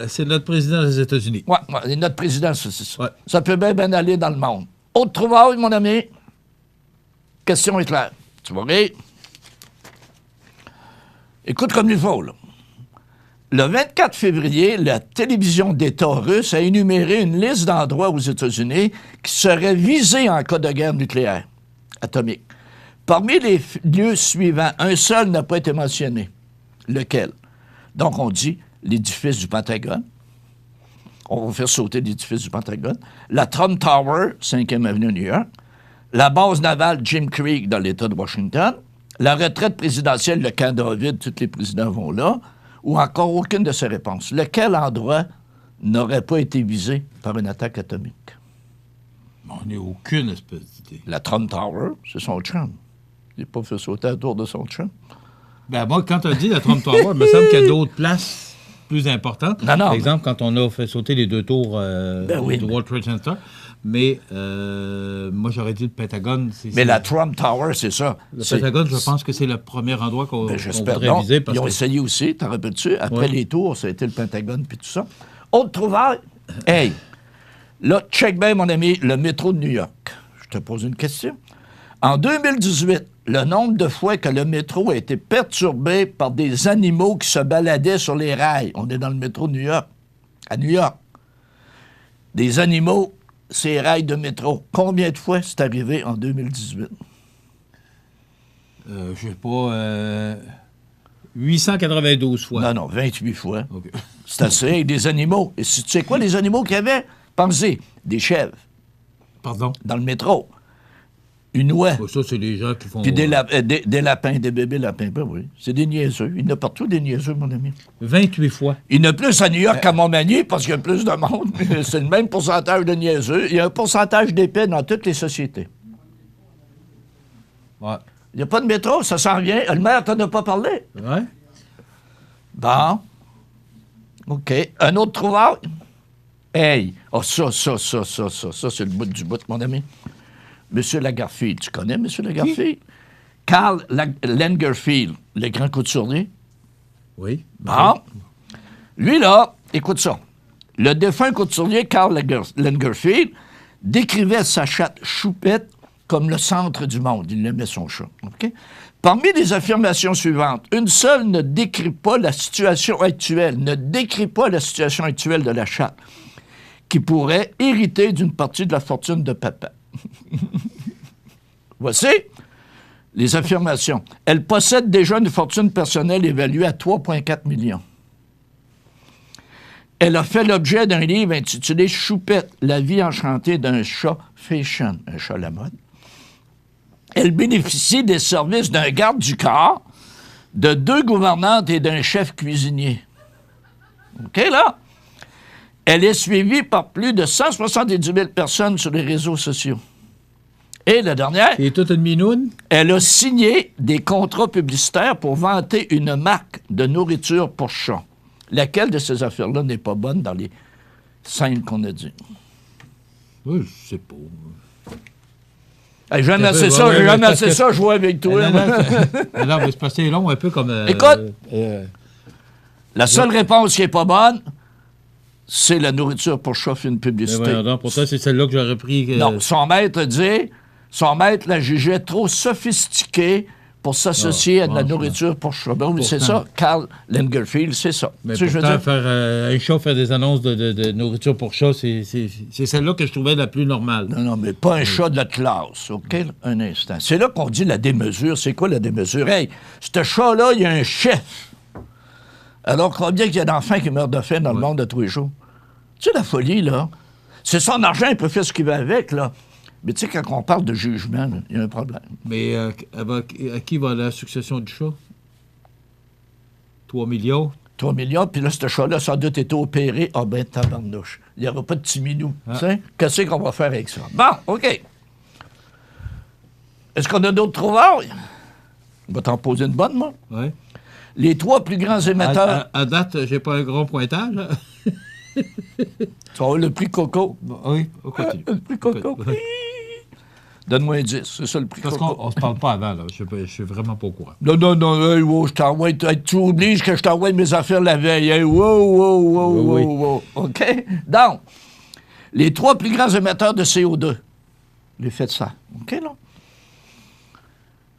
C'est notre président des États-Unis. Oui, notre président, c'est ça. Ouais. Ça peut bien aller dans le monde. Autre trouvaille, mon ami. Question est claire. Tu vas rire? Écoute comme il faut, là. Le 24 février, la télévision d'État russe a énuméré une liste d'endroits aux États-Unis qui seraient visés en cas de guerre nucléaire atomique. Parmi les lieux suivants, un seul n'a pas été mentionné. Lequel? Donc, on dit l'édifice du Pentagone. On va faire sauter l'édifice du Pentagone. La Trump Tower, 5e avenue New York. La base navale Jim Creek dans l'État de Washington. La retraite présidentielle, le camp David, tous les présidents vont là. Ou encore aucune de ces réponses. Lequel endroit n'aurait pas été visé par une attaque atomique? On n'a aucune espèce d'idée. La Trump Tower, c'est son chum. Il n'a pas fait sauter autour de son chum. Ben moi, quand tu as dit la Trump Tower, il me semble qu'il y a d'autres places plus importantes. Non. Par exemple, quand on a fait sauter les 2 tours du World Trade Center. Mais moi, j'aurais dit le Pentagone. Mais la Trump Tower, c'est ça. Le Pentagone, je pense que c'est le premier endroit qu'on voudrait viser. Ils ont essayé aussi, t'en rappelles-tu? Après les tours, ça a été le Pentagone puis tout ça. Autre trouvaille. Hey, là, check bien, mon ami, le métro de New York. Je te pose une question. En 2018, le nombre de fois que le métro a été perturbé par des animaux qui se baladaient sur les rails. On est dans le métro de New York. À New York. Des animaux, ces rails de métro. Combien de fois c'est arrivé en 2018? Je sais pas... 892 fois. Non, 28 fois. Okay. C'est assez, avec des animaux. Et tu sais quoi, les animaux qu'il y avait? Pensez, des chèvres. Pardon? Dans le métro. Une oie. Ça, c'est les gens qui font... Puis des lapins, des bébés lapins. Ben oui, c'est des niaiseux. Il y en a partout des niaiseux, mon ami. 28 fois. Il y en a plus à New York qu'à Montmagny parce qu'il y a plus de monde. C'est le même pourcentage de niaiseux. Il y a un pourcentage d'épais dans toutes les sociétés. Ouais. Il n'y a pas de métro, ça s'en vient. Le maire t'en a pas parlé. Ouais. Bon. OK. Un autre trouvaille? Hey! Oh, ça, c'est le bout du bout, mon ami. Monsieur Lagerfield. Tu connais Monsieur Lagerfield? Karl Lagerfield, le grand couturier. Oui. Bon. Lui, là, écoute ça. Le défunt couturier Karl Lagerfield décrivait sa chatte Choupette comme le centre du monde. Il aimait son chat. OK? Parmi les affirmations suivantes, une seule ne décrit pas la situation actuelle, de la chatte, qui pourrait hériter d'une partie de la fortune de papa. Voici les affirmations. Elle possède déjà une fortune personnelle évaluée à 3,4 millions. Elle a fait l'objet d'un livre intitulé « Choupette, la vie enchantée d'un chat fashion », un chat à la mode. Elle bénéficie des services d'un garde du corps, de 2 gouvernantes et d'un chef cuisinier. OK, là? Elle est suivie par plus de 170 000 personnes sur les réseaux sociaux. Et la dernière... Et toute une minoune? Elle a signé des contrats publicitaires pour vanter une marque de nourriture pour chats. Laquelle de ces affaires-là n'est pas bonne dans les 5 qu'on a dit? Oui, je sais pas. Hey, j'aime assez ça, je vois avec toi. Non, mais c'est passé long, un peu comme... Écoute, la seule réponse qui n'est pas bonne, c'est la nourriture pour chat fait une publicité. Pourtant, c'est celle-là que j'aurais pris... Non, son maître la jugeait trop sophistiquée pour s'associer à de la nourriture pour chat. Ben oui, c'est ça, Karl Lagerfield, c'est ça. Mais pourtant, faire un chat faire des annonces de nourriture pour chat, c'est celle-là que je trouvais la plus normale. Non, mais pas un chat de la classe, OK? Un instant. C'est là qu'on dit la démesure. C'est quoi la démesure? Hey, ce chat-là, il y a un chef. Alors, combien qu'il y a d'enfants qui meurent de faim dans le monde de tous les jours? Tu sais, la folie, là, c'est son argent, il peut faire ce qu'il veut avec, là. Mais tu sais, quand on parle de jugement, il y a un problème. Mais à qui va la succession du chat? 3 millions? 3 millions, puis là, ce chat-là, sans doute été opéré. Ah ben, tabarnouche. Il n'y aura pas de petit minou. Tu sais? Qu'est-ce qu'on va faire avec ça? Bon, OK. Est-ce qu'on a d'autres trouvailles? On va t'en poser une bonne, moi. Oui. Les 3 plus grands émetteurs... À date, j'ai pas un grand pointage. Tu vas avoir le prix Coco. Oui, on continue. Le prix Coco. Donne-moi un 10, c'est ça le prix Coco. Parce qu'on ne se parle pas avant, là. Je suis vraiment pas au courant. Non, je t'envoie... Tu obliges que je t'envoie mes affaires la veille. Hey, wow. OK? Donc, les 3 plus grands émetteurs de CO2. L'effet de ça. OK, là?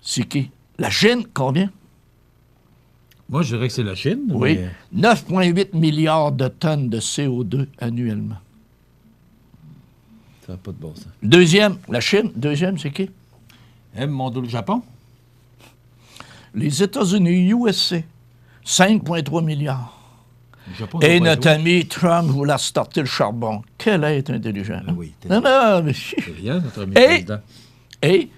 C'est qui? La Chine, combien? Moi, je dirais que c'est la Chine. Oui. Mais... 9,8 milliards de tonnes de CO2 annuellement. Ça n'a pas de bon sens. Deuxième, la Chine. Deuxième, c'est qui? Le Japon. Les États-Unis, USA. 5,3 milliards. Japon, et notre ami Trump voulait starter le charbon. Quel être intelligent. Ah oui. Non, mais... C'est rien, notre ami président. Et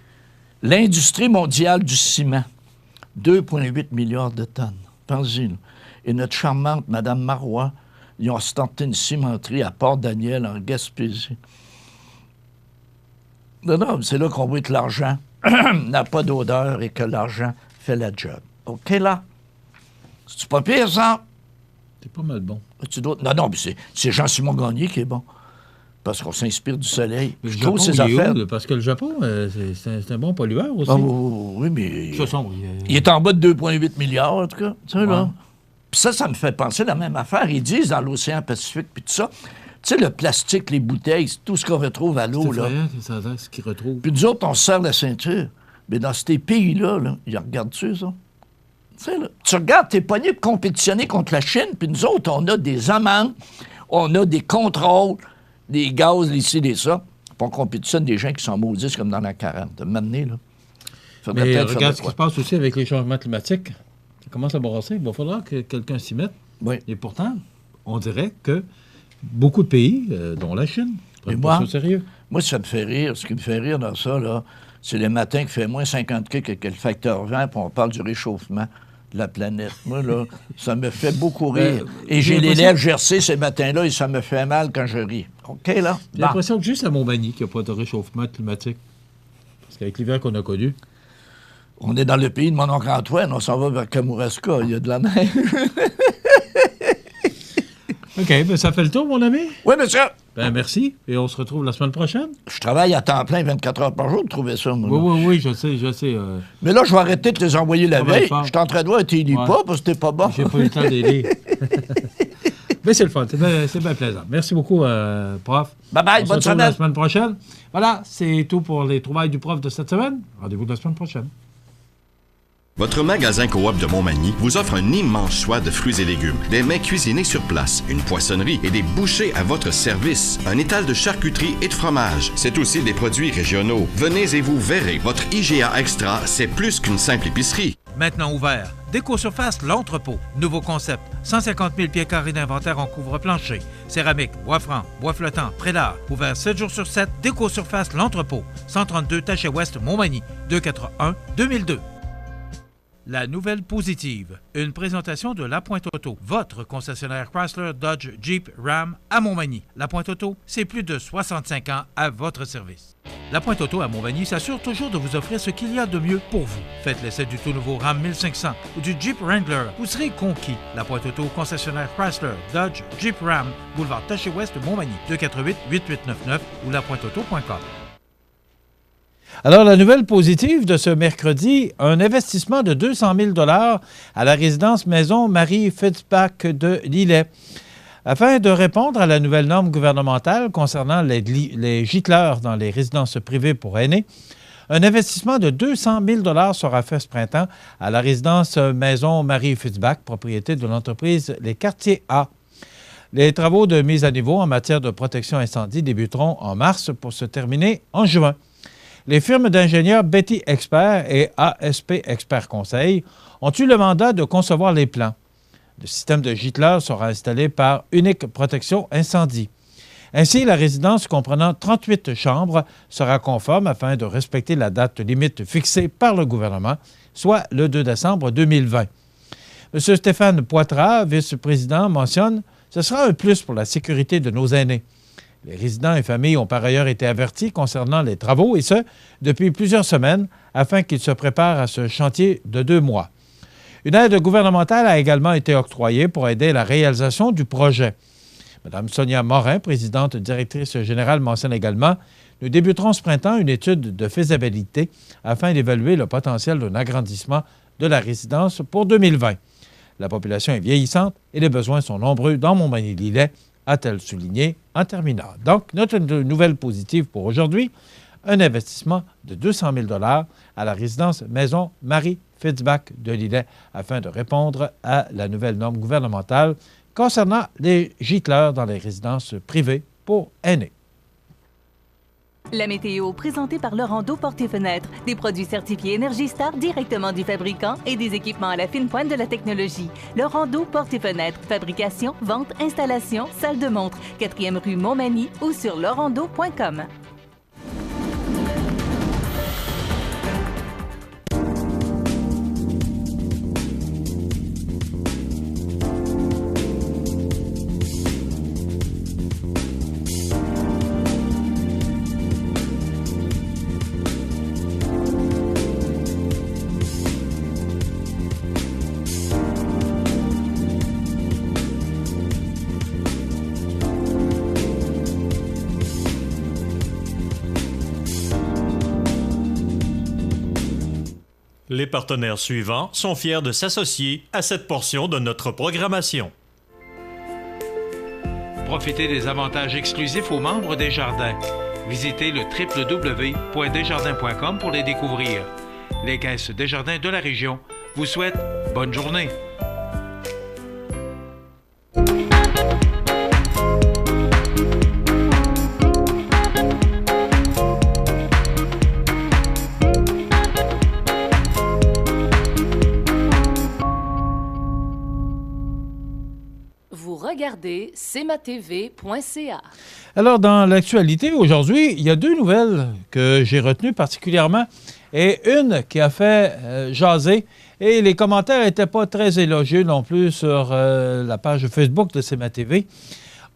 l'industrie mondiale du ciment. 2,8 milliards de tonnes. Pensez-y. Et notre charmante Mme Marois, ils ont starté une cimenterie à Port-Daniel, en Gaspésie. Non, c'est là qu'on voit que l'argent n'a pas d'odeur et que l'argent fait la job. OK, là? C'est pas pire, ça? C'est pas mal bon. Non, mais c'est Jean-Simon Gagné qui est bon. Parce qu'on s'inspire du soleil. Le je Japon, trouve ces affaires. Parce que le Japon, c'est un bon pollueur aussi. Ah, oui, mais... De toute façon, il est en bas de 2,8 milliards, en tout cas. Tu sais, là. Puis ça me fait penser à la même affaire. Ils disent dans l'océan Pacifique, puis tout ça. Tu sais, le plastique, les bouteilles, c'est tout ce qu'on retrouve à l'eau, là. C'est vrai, ce qu'ils retrouvent. Puis nous autres, on se serre la ceinture. Mais dans ces pays-là, là, ils regardent-tu, ça? Tu sais, là, tu regardes, t'es pogné pour compétitionner contre la Chine, puis nous autres, on a des amendes, on a des contrôles, des gaz, ici, des ça. Puis on compétitionne des gens qui sont maudits comme dans la 40. M'amener, là. Mais regarde ce qui se passe aussi avec les changements climatiques. Ça commence à brasser. Il va falloir que quelqu'un s'y mette. Oui. Et pourtant, on dirait que beaucoup de pays, dont la Chine, prennent pas ça au sérieux. Moi, ça me fait rire. Ce qui me fait rire dans ça, là, c'est les matins qu'il fait moins 50 que le facteur 20, puis on parle du réchauffement de la planète. Moi, là, ça me fait beaucoup rire. Et j'ai les lèvres gercées ces matins-là et ça me fait mal quand je ris. OK, là? J'ai l'impression que juste à Montmagny qu'il n'y a pas de réchauffement climatique. Parce qu'avec l'hiver qu'on a connu... On est dans le pays de mon oncle Antoine, on s'en va vers Kamouraska, il y a de la neige. OK, bien, ça fait le tour, mon ami? Oui, monsieur. Ben merci, et on se retrouve la semaine prochaine. Je travaille à temps plein, 24 heures par jour, de trouver ça, moi. Oui, je sais. Mais là, je vais arrêter de te les envoyer la veille. fort. Je suis en train de voir, tu lis pas, parce que t'es pas bon. J'ai pas eu le temps de les lire. Mais c'est le fun, c'est bien plaisant. Merci beaucoup, prof. Bye-bye, On se bonne retrouve semaine. la semaine prochaine. Voilà, c'est tout pour les trouvailles du prof de cette semaine. Rendez-vous la semaine prochaine. Votre magasin Coop de Montmagny vous offre un immense choix de fruits et légumes, des mets cuisinés sur place, une poissonnerie et des bouchers à votre service, un étal de charcuterie et de fromage. C'est aussi des produits régionaux. Venez et vous verrez, votre IGA Extra, c'est plus qu'une simple épicerie. Maintenant ouvert. Déco-surface L'Entrepôt. Nouveau concept. 150 000 pieds carrés d'inventaire en couvre-plancher. Céramique, bois franc, bois flottant, prélat. Ouvert 7 jours sur 7. Déco-surface L'Entrepôt. 132 Taché-Ouest, Montmagny. 281-2002. La nouvelle positive. Une présentation de La Pointe Auto, votre concessionnaire Chrysler, Dodge, Jeep, Ram à Montmagny. La Pointe Auto, c'est plus de 65 ans à votre service. La Pointe Auto à Montmagny s'assure toujours de vous offrir ce qu'il y a de mieux pour vous. Faites l'essai du tout nouveau Ram 1500 ou du Jeep Wrangler. Vous serez conquis. La Pointe Auto, concessionnaire Chrysler, Dodge, Jeep Ram, boulevard Taché-Ouest, Montmagny. 288-8899 ou lapointeauto.com. Alors, la nouvelle positive de ce mercredi, un investissement de 200 000 $ à la résidence maison Marie Fitzbach de Lillet. Afin de répondre à la nouvelle norme gouvernementale concernant les gîteleurs dans les résidences privées pour aînés, un investissement de 200 000 $ sera fait ce printemps à la résidence maison Marie Fitzbach, propriété de l'entreprise Les Quartiers A. Les travaux de mise à niveau en matière de protection incendie débuteront en mars pour se terminer en juin. Les firmes d'ingénieurs Betty Expert et ASP Expert Conseil ont eu le mandat de concevoir les plans. Le système de gîteleurs sera installé par Unique Protection Incendie. Ainsi, la résidence comprenant 38 chambres sera conforme afin de respecter la date limite fixée par le gouvernement, soit le 2 décembre 2020. M. Stéphane Poitras, vice-président, mentionne « Ce sera un plus pour la sécurité de nos aînés. » Les résidents et familles ont par ailleurs été avertis concernant les travaux, et ce, depuis plusieurs semaines, afin qu'ils se préparent à ce chantier de 2 mois. Une aide gouvernementale a également été octroyée pour aider à la réalisation du projet. Mme Sonia Morin, présidente directrice générale, mentionne également « Nous débuterons ce printemps une étude de faisabilité afin d'évaluer le potentiel d'un agrandissement de la résidence pour 2020. La population est vieillissante et les besoins sont nombreux dans Montmagny-Lillet, a-t-elle souligné en terminant. Donc, notre nouvelle positive pour aujourd'hui, un investissement de 200 000 $ à la résidence maison Marie Fitzbach de Lillet afin de répondre à la nouvelle norme gouvernementale concernant les gîteleurs dans les résidences privées pour aînés. La météo présentée par Lorando Portes et Fenêtres. Des produits certifiés Énergie Star directement du fabricant et des équipements à la fine pointe de la technologie. Lorando Portes et Fenêtres. Fabrication, vente, installation, salle de montre. 4e rue Montmagny ou sur lorando.com. Les partenaires suivants sont fiers de s'associer à cette portion de notre programmation. Profitez des avantages exclusifs aux membres des Jardins. Visitez le www.desjardins.com pour les découvrir. Les caisses Desjardins de la région vous souhaitent bonne journée. Vous regardez cmatv.ca. Alors, dans l'actualité, aujourd'hui, il y a 2 nouvelles que j'ai retenues particulièrement et une qui a fait jaser. Et les commentaires n'étaient pas très élogieux non plus sur la page Facebook de CMA-TV.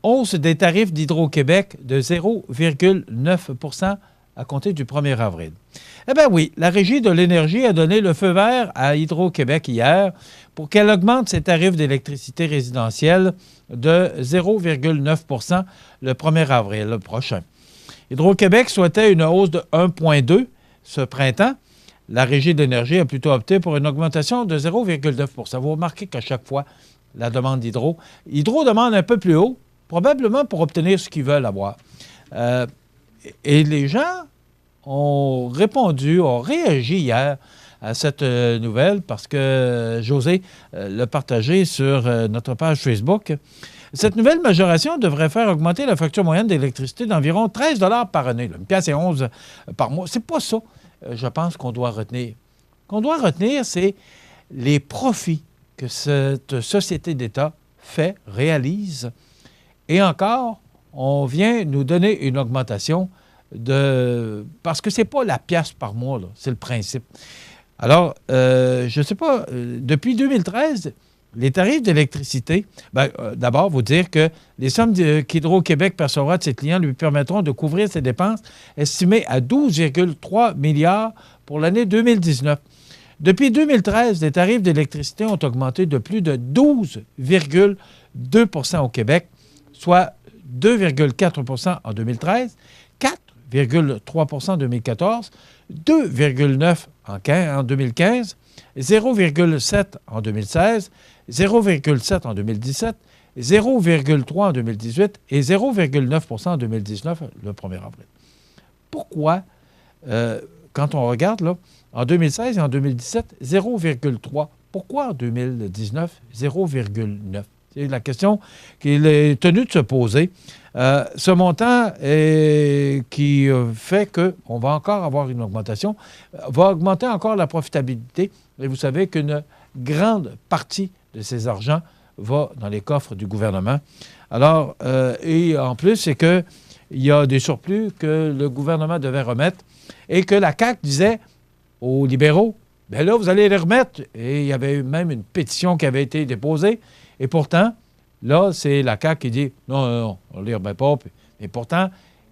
Hausse des tarifs d'Hydro-Québec de 0,9 % à compter du 1er avril. Eh bien oui, la Régie de l'énergie a donné le feu vert à Hydro-Québec hier pour qu'elle augmente ses tarifs d'électricité résidentielle de 0,9 % le 1er avril prochain. Hydro-Québec souhaitait une hausse de 1,2 ce printemps. La Régie de l'énergie a plutôt opté pour une augmentation de 0,9 %. Vous remarquez qu'à chaque fois, la demande d'Hydro demande un peu plus haut, probablement pour obtenir ce qu'ils veulent avoir. Et les gens ont répondu, ont réagi hier à cette nouvelle parce que José l'a partagé sur notre page Facebook. Cette nouvelle majoration devrait faire augmenter la facture moyenne d'électricité d'environ 13 $ par année, 1,11 $ par mois. C'est pas ça, je pense, qu'on doit retenir. Ce qu'on doit retenir, c'est les profits que cette société d'État réalise. Et encore, on vient nous donner une augmentation parce que ce n'est pas la pièce par mois, là, c'est le principe. Alors, je ne sais pas, depuis 2013, les tarifs d'électricité, d'abord, vous dire que les sommes qu'Hydro-Québec percevra de ses clients lui permettront de couvrir ses dépenses estimées à 12,3 milliards pour l'année 2019. Depuis 2013, les tarifs d'électricité ont augmenté de plus de 12,2 % au Québec, soit 2,4 % en 2013, 4,3 % en 2014, 2,9 % en 2015, 0,7 % en 2016, 0,7 % en 2017, 0,3 % en 2018 et 0,9 % en 2019, le 1er avril. Pourquoi, quand on regarde, là, en 2016 et en 2017, 0,3 %. Pourquoi en 2019, 0,9 %? C'est la question qu'il est tenu de se poser. Ce montant qui fait qu'on va encore avoir une augmentation, va augmenter encore la profitabilité. Et vous savez qu'une grande partie de ces argents va dans les coffres du gouvernement. Alors, et en plus, c'est qu'il y a des surplus que le gouvernement devait remettre et que la CAQ disait aux libéraux, bien là, vous allez les remettre. Et il y avait même une pétition qui avait été déposée. Et pourtant, là, c'est la CAQ qui dit non, on ne les remet pas. Et pourtant,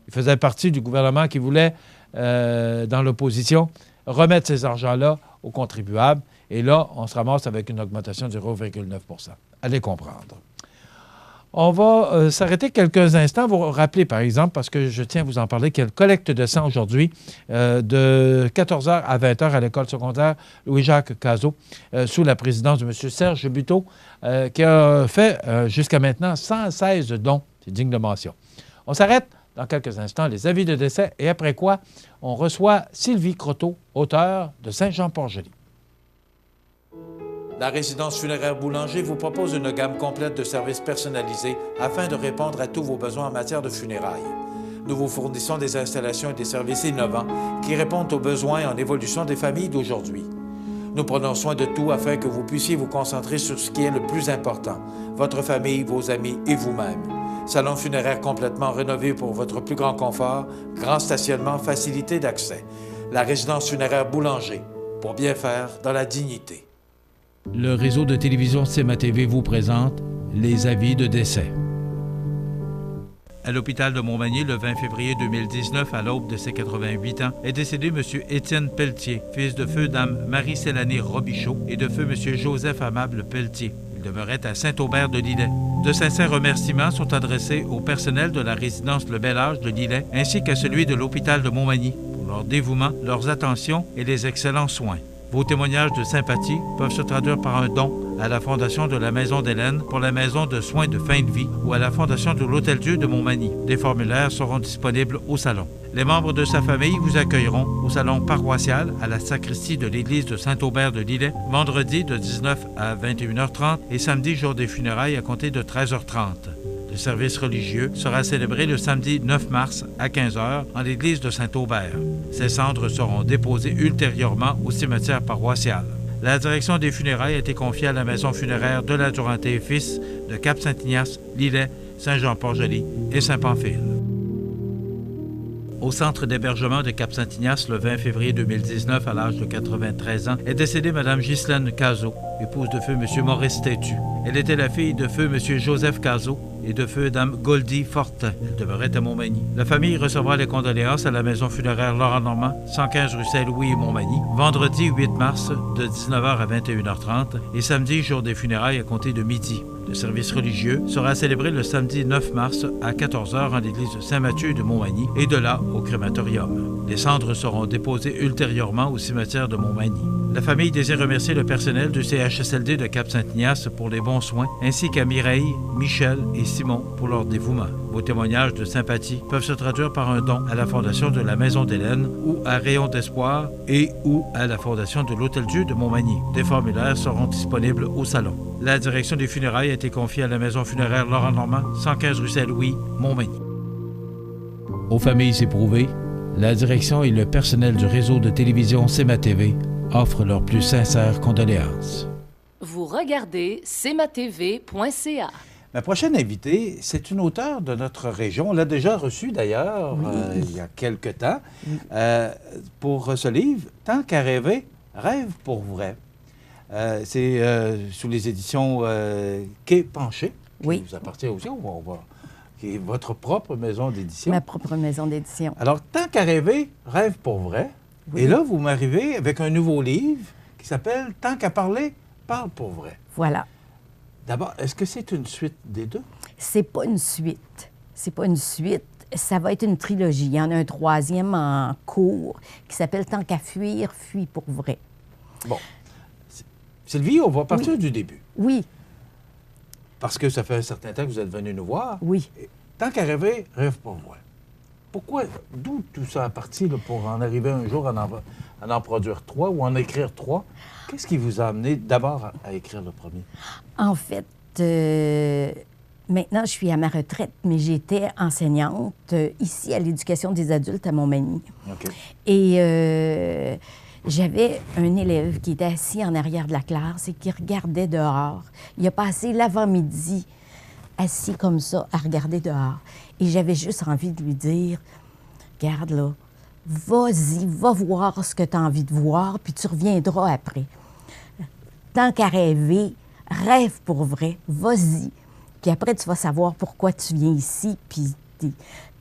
il faisait partie du gouvernement qui voulait, dans l'opposition, remettre ces argents-là aux contribuables. Et là, on se ramasse avec une augmentation de 0,9 %. Allez comprendre. On va s'arrêter quelques instants. Vous rappeler, par exemple, parce que je tiens à vous en parler, qu'il y a une collecte de sang aujourd'hui de 14h à 20h à l'école secondaire Louis-Jacques Cazot, sous la présidence de M. Serge Buteau, qui a fait jusqu'à maintenant 116 dons. C'est digne de mention. On s'arrête dans quelques instants, les avis de décès, et après quoi, on reçoit Sylvie Croteau, auteure de Saint-Jean-Port-Joli. La résidence funéraire Boulanger vous propose une gamme complète de services personnalisés afin de répondre à tous vos besoins en matière de funérailles. Nous vous fournissons des installations et des services innovants qui répondent aux besoins en évolution des familles d'aujourd'hui. Nous prenons soin de tout afin que vous puissiez vous concentrer sur ce qui est le plus important, votre famille, vos amis et vous-même. Salon funéraire complètement rénové pour votre plus grand confort, grand stationnement, facilité d'accès. La résidence funéraire Boulanger, pour bien faire dans la dignité. Le réseau de télévision CMA-TV vous présente les avis de décès. À l'hôpital de Montmagny, le 20 février 2019, à l'aube de ses 88 ans, est décédé M. Étienne Pelletier, fils de feu Dame Marie-Célanie Robichaud et de feu M. Joseph Amable Pelletier. Il demeurait à Saint-Aubert-de-Lillet. De sincères remerciements sont adressés au personnel de la résidence Le Bel Âge de Lillet ainsi qu'à celui de l'hôpital de Montmagny pour leur dévouement, leurs attentions et les excellents soins. Vos témoignages de sympathie peuvent se traduire par un don à la Fondation de la Maison d'Hélène pour la Maison de soins de fin de vie ou à la Fondation de l'Hôtel-Dieu de Montmagny. Des formulaires seront disponibles au salon. Les membres de sa famille vous accueilleront au salon paroissial à la sacristie de l'église de Saint-Aubert-de-Lillet, vendredi de 19 à 21h30 et samedi, jour des funérailles, à compter de 13h30. Le service religieux sera célébré le samedi 9 mars à 15h en l'église de Saint-Aubert. Ces cendres seront déposées ultérieurement au cimetière paroissial. La direction des funérailles a été confiée à la maison funéraire de la Duranté et Fils de Cap-Saint-Ignace, Lillet, Saint-Jean-Port-Joli et Saint-Pamphile. Au centre d'hébergement de Cap-Saint-Ignace, le 20 février 2019, à l'âge de 93 ans, est décédée Mme Ghislaine Cazot, épouse de feu M. Maurice Tétu. Elle était la fille de feu M. Joseph Cazot et de feu Dame Goldie Fortin. Elle demeurait à Montmagny. La famille recevra les condoléances à la maison funéraire Laurent Normand, 115 rue Saint-Louis, Montmagny, vendredi 8 mars de 19h à 21h30 et samedi, jour des funérailles à compter de midi. Le service religieux sera célébré le samedi 9 mars à 14h en l'église Saint-Mathieu de Montmagny et de là au crématorium. Les cendres seront déposées ultérieurement au cimetière de Montmagny. La famille désire remercier le personnel du CHSLD de Cap-Saint-Ignace pour les bons soins, ainsi qu'à Mireille, Michel et Simon pour leur dévouement. Vos témoignages de sympathie peuvent se traduire par un don à la Fondation de la Maison d'Hélène ou à Rayon d'Espoir et ou à la Fondation de l'Hôtel-Dieu de Montmagny. Des formulaires seront disponibles au salon. La direction des funérailles a été confiée à la maison funéraire Laurent Normand, 115 rue Saint-Louis, Montmagny. Aux familles éprouvées, la direction et le personnel du réseau de télévision CMA-TV offrent leurs plus sincères condoléances. Vous regardez cmatv.ca. Ma prochaine invitée, c'est une auteure de notre région. On l'a déjà reçue d'ailleurs il y a quelque temps pour ce livre, Tant qu'à rêver, rêve pour vrai. C'est sous les éditions Quai Penché, qui vous appartient aussi, qui est votre propre maison d'édition. Ma propre maison d'édition. Alors, Tant qu'à rêver, rêve pour vrai. Oui. Et là, vous m'arrivez avec un nouveau livre qui s'appelle Tant qu'à parler, parle pour vrai. Voilà. D'abord, est-ce que c'est une suite des deux? C'est pas une suite. C'est pas une suite. Ça va être une trilogie. Il y en a un troisième en cours qui s'appelle Tant qu'à fuir, fuis pour vrai. Bon. Sylvie, on va partir du début. Oui. Parce que ça fait un certain temps que vous êtes venu nous voir. Oui. Et Tant qu'à rêver, rêve pour vrai. Pourquoi, d'où tout ça a parti là, pour en arriver un jour à en produire 3 ou en écrire 3? Qu'est-ce qui vous a amené d'abord à écrire le premier? En fait, maintenant, je suis à ma retraite, mais j'étais enseignante ici à l'éducation des adultes à Montmagny. OK. Et j'avais un élève qui était assis en arrière de la classe et qui regardait dehors. Il a passé l'avant-midi assis comme ça à regarder dehors. Et j'avais juste envie de lui dire, regarde là, vas-y, va voir ce que tu as envie de voir, puis tu reviendras après. Tant qu'à rêver, rêve pour vrai, vas-y. Puis après, tu vas savoir pourquoi tu viens ici, puis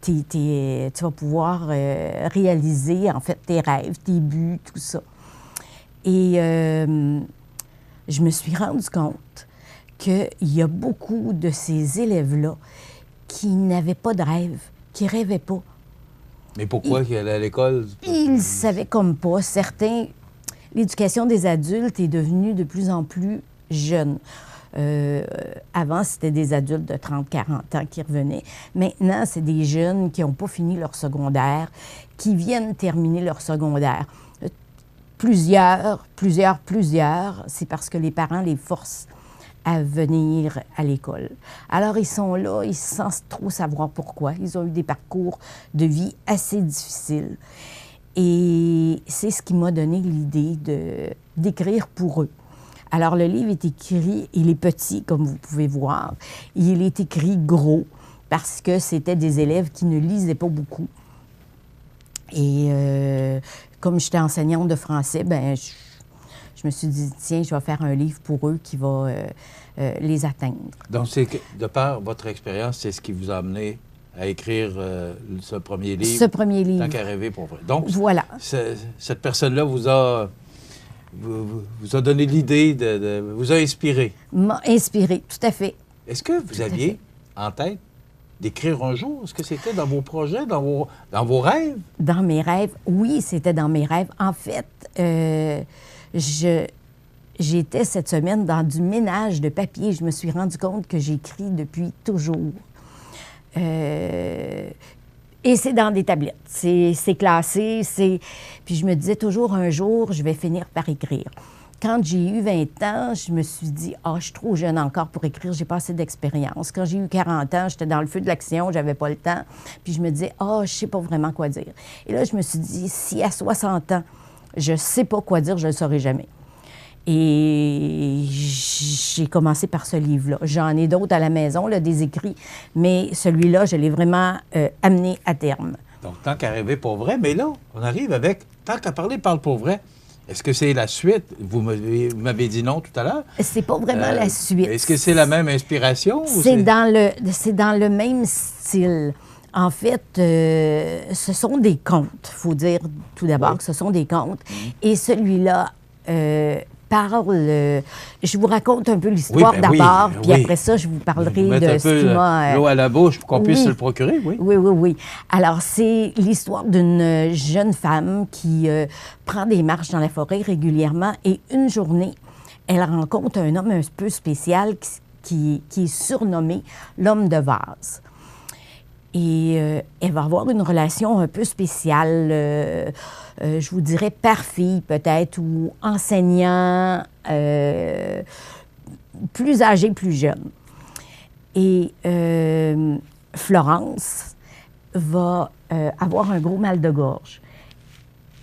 tu vas pouvoir réaliser, en fait, tes rêves, tes buts, tout ça. Et je me suis rendu compte qu'il y a beaucoup de ces élèves-là qui n'avaient pas de rêve, qui ne rêvaient pas. Mais pourquoi ils allaient à l'école? Ils savaient comme pas. Certains, l'éducation des adultes est devenue de plus en plus jeune. Avant, c'était des adultes de 30-40 ans qui revenaient. Maintenant, c'est des jeunes qui n'ont pas fini leur secondaire, qui viennent terminer leur secondaire. Plusieurs, c'est parce que les parents les forcent à venir à l'école. Alors, ils sont là, ils sans trop savoir pourquoi. Ils ont eu des parcours de vie assez difficiles. Et c'est ce qui m'a donné l'idée d'écrire pour eux. Alors, le livre est écrit, il est petit, comme vous pouvez voir. Il est écrit gros, parce que c'était des élèves qui ne lisaient pas beaucoup. Et comme j'étais enseignante de français, bien, je me suis dit, tiens, je vais faire un livre pour eux qui va les atteindre. Donc, de par votre expérience, c'est ce qui vous a amené à écrire ce premier livre? Ce premier livre. Tant qu'à rêver pour vrai. Donc, voilà. Cette personne-là vous a donné l'idée, vous a inspiré? M'a inspiré, tout à fait. Est-ce que vous aviez en tête d'écrire un jour? Est-ce que c'était dans vos projets, dans vos rêves? Dans mes rêves, oui, c'était dans mes rêves. En fait, j'étais cette semaine dans du ménage de papier. Je me suis rendu compte que j'écris depuis toujours. Et c'est dans des tablettes. C'est classé, Puis je me disais toujours, un jour, je vais finir par écrire. Quand j'ai eu 20 ans, je me suis dit, je suis trop jeune encore pour écrire, j'ai pas assez d'expérience. Quand j'ai eu 40 ans, j'étais dans le feu de l'action, j'avais pas le temps. Puis je me disais, je sais pas vraiment quoi dire. Et là, je me suis dit, si à 60 ans, je sais pas quoi dire, je le saurai jamais. Et j'ai commencé par ce livre-là. J'en ai d'autres à la maison, là, des écrits, mais celui-là, je l'ai vraiment amené à terme. Donc, tant qu'à rêver pour vrai, mais là, on arrive avec tant qu'à parler, parle pour vrai. Est-ce que c'est la suite? Vous m'avez dit non tout à l'heure. C'est pas vraiment la suite. Est-ce que c'est la même inspiration? C'est dans le même style. En fait, ce sont des contes. Il faut dire tout d'abord que ce sont des contes. Et celui-là parle... je vous raconte un peu l'histoire d'abord, puis après ça, je vous parlerai de ce qui m'a... l'eau à la bouche pour qu'on puisse se le procurer, oui. Oui. Alors, c'est l'histoire d'une jeune femme qui prend des marches dans la forêt régulièrement et une journée, elle rencontre un homme un peu spécial qui est surnommé l'homme de vase. Et elle va avoir une relation un peu spéciale, je vous dirais par fille peut-être, ou enseignant, plus âgé, plus jeune. Et Florence va avoir un gros mal de gorge.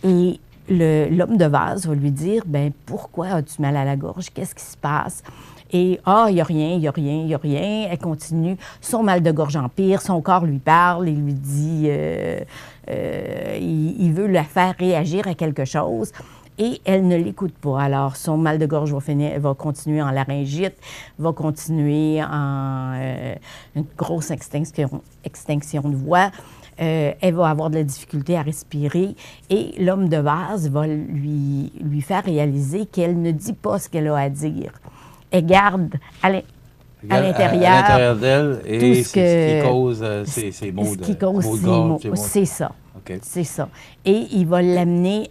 Et l'homme de vase va lui dire, ben pourquoi as-tu mal à la gorge? Qu'est-ce qui se passe? Et il n'y a rien. Elle continue. Son mal de gorge empire, son corps lui parle, il lui dit, il veut la faire réagir à quelque chose. Et elle ne l'écoute pas. Alors, son mal de gorge va continuer en laryngite, va continuer en une grosse extinction de voix. Elle va avoir de la difficulté à respirer et l'homme de vase va lui faire réaliser qu'elle ne dit pas ce qu'elle a à dire. Elle garde à l'intérieur d'elle et ce qui cause ces maux de gorge. C'est ça. Okay. C'est ça. Et il va l'amener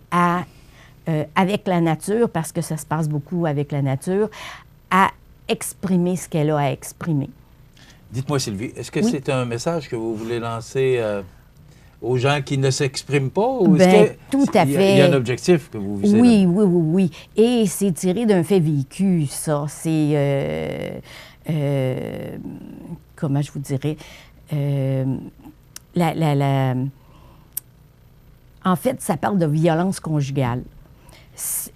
avec la nature, parce que ça se passe beaucoup avec la nature, à exprimer ce qu'elle a à exprimer. Dites-moi, Sylvie, est-ce que c'est un message que vous voulez lancer aux gens qui ne s'expriment pas? Ou tout à fait. Il y a un objectif que vous visez? Oui. Et c'est tiré d'un fait vécu, ça. C'est, comment je vous dirais, en fait, ça parle de violence conjugale.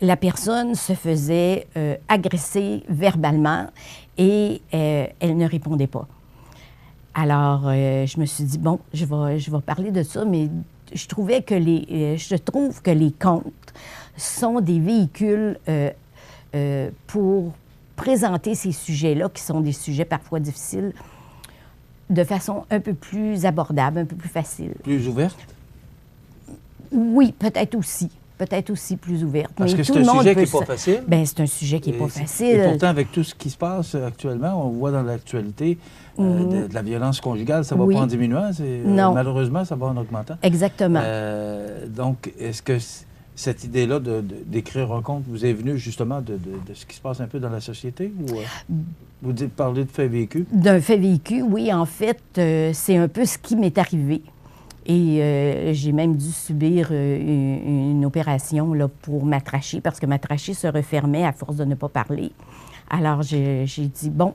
La personne se faisait agresser verbalement et elle ne répondait pas. Alors, je me suis dit, bon, je vais parler de ça, mais je trouve que les contes sont des véhicules pour présenter ces sujets-là, qui sont des sujets parfois difficiles, de façon un peu plus abordable, un peu plus facile. Plus ouverte? Oui, peut-être aussi plus ouverte. Parce que c'est un sujet qui n'est pas facile. Bien, c'est un sujet qui n'est pas facile. Et pourtant, avec tout ce qui se passe actuellement, on voit dans l'actualité de la violence conjugale, ça ne va pas en diminuant. Non. Malheureusement, ça va en augmentant. Exactement. Donc, est-ce que cette idée-là d'écrire un conte vous est venue justement de ce qui se passe un peu dans la société? Ou vous parlez de faits vécus? D'un fait vécu, oui. En fait, c'est un peu ce qui m'est arrivé. Et j'ai même dû subir une opération là, pour ma trachée, parce que ma trachée se refermait à force de ne pas parler. Alors, j'ai dit, bon,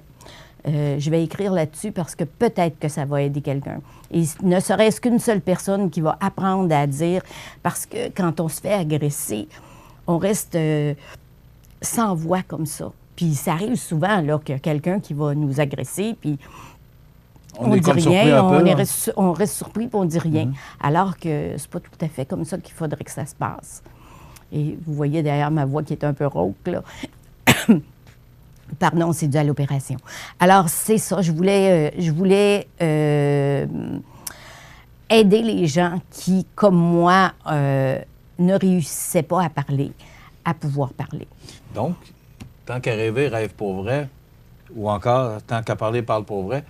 je vais écrire là-dessus parce que peut-être que ça va aider quelqu'un. Et ne serait-ce qu'une seule personne qui va apprendre à dire, parce que quand on se fait agresser, on reste sans voix comme ça. Puis ça arrive souvent là, qu'il y a quelqu'un qui va nous agresser, puis... On dit rien, on reste surpris, puis on dit rien. Alors que c'est pas tout à fait comme ça qu'il faudrait que ça se passe. Et vous voyez derrière ma voix qui est un peu rauque, là. Pardon, c'est dû à l'opération. Alors, c'est ça. Je voulais aider les gens qui, comme moi, ne réussissaient pas à parler, à pouvoir parler. Donc, tant qu'à rêver, rêve pour vrai, ou encore, tant qu'à parler, parle pour vrai.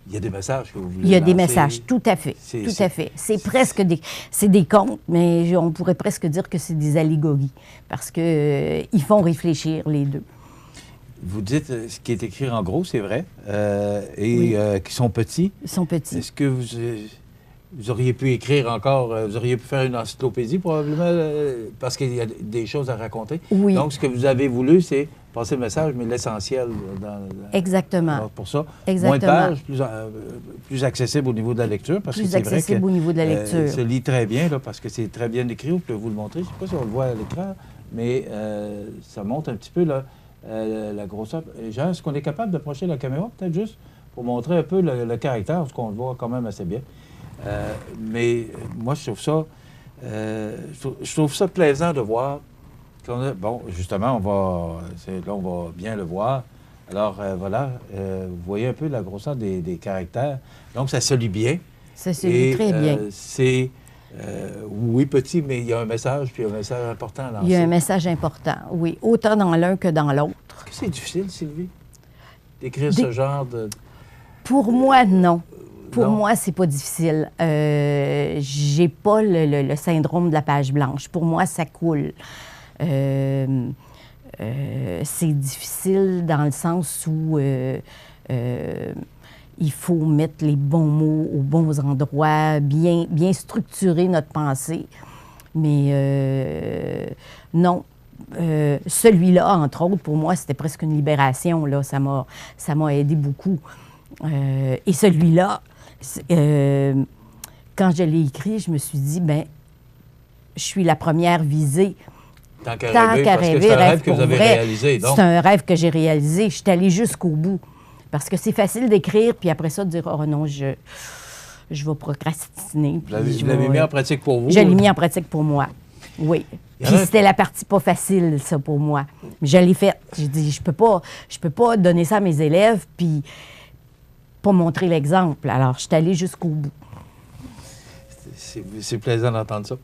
Il y a des messages que vous voulez lancer. Il y a des messages, tout à fait. Tout à fait. C'est presque des contes, mais on pourrait presque dire que c'est des allégories, parce qu'ils font réfléchir les deux. Vous dites ce qui est écrit en gros, c'est vrai, qui sont petits. Ils sont petits. Est-ce que vous auriez pu écrire encore, vous auriez pu faire une encyclopédie probablement, parce qu'il y a des choses à raconter. Oui. Donc, ce que vous avez voulu, c'est passer le message, mais l'essentiel. Exactement. Pour ça, exactement. Moins de pages, plus accessible au niveau de la lecture. Parce que c'est vrai que au niveau de la lecture. Se lit très bien, là, parce que c'est très bien écrit. On peut vous le montrer. Je ne sais pas si on le voit à l'écran, mais ça montre un petit peu là, la grosseur. Jean, est-ce qu'on est capable d'approcher la caméra, peut-être juste, pour montrer un peu le caractère, parce qu'on le voit quand même assez bien. Mais moi, je trouve ça plaisant de voir Bon, justement, là, on va bien le voir. Alors, voilà, vous voyez un peu la grosseur des caractères. Donc, ça se lit bien. Ça se lit très bien. C'est, oui, petit, mais il y a un message, puis un message important à lancer. Il y a un message important, oui, autant dans l'un que dans l'autre. Est-ce que c'est difficile, Sylvie, d'écrire ce genre de... Pour moi, non. Pour Non. moi, c'est pas difficile. J'ai pas le syndrome de la page blanche. Pour moi, ça coule. C'est difficile dans le sens où il faut mettre les bons mots aux bons endroits, bien structurer notre pensée. Mais non. Celui-là, entre autres, pour moi, c'était presque une libération. Là. Ça m'a aidé beaucoup. Et celui-là, quand je l'ai écrit, je me suis dit, ben, je suis la première visée. Tant qu'à rêver, parce que c'est un rêve que vous avez réalisé. C'est un rêve que j'ai réalisé. Je suis allée jusqu'au bout. Parce que c'est facile d'écrire, puis après ça, de dire, oh non, je vais procrastiner. Vous l'avez mis en pratique pour vous? Je l'ai mis en pratique pour moi, oui. Puis c'était la partie pas facile, ça, pour moi. Mais je l'ai faite. J'ai dit, je peux pas donner ça à mes élèves, puis pas montrer l'exemple. Alors, je suis allée jusqu'au bout. C'est plaisant d'entendre ça.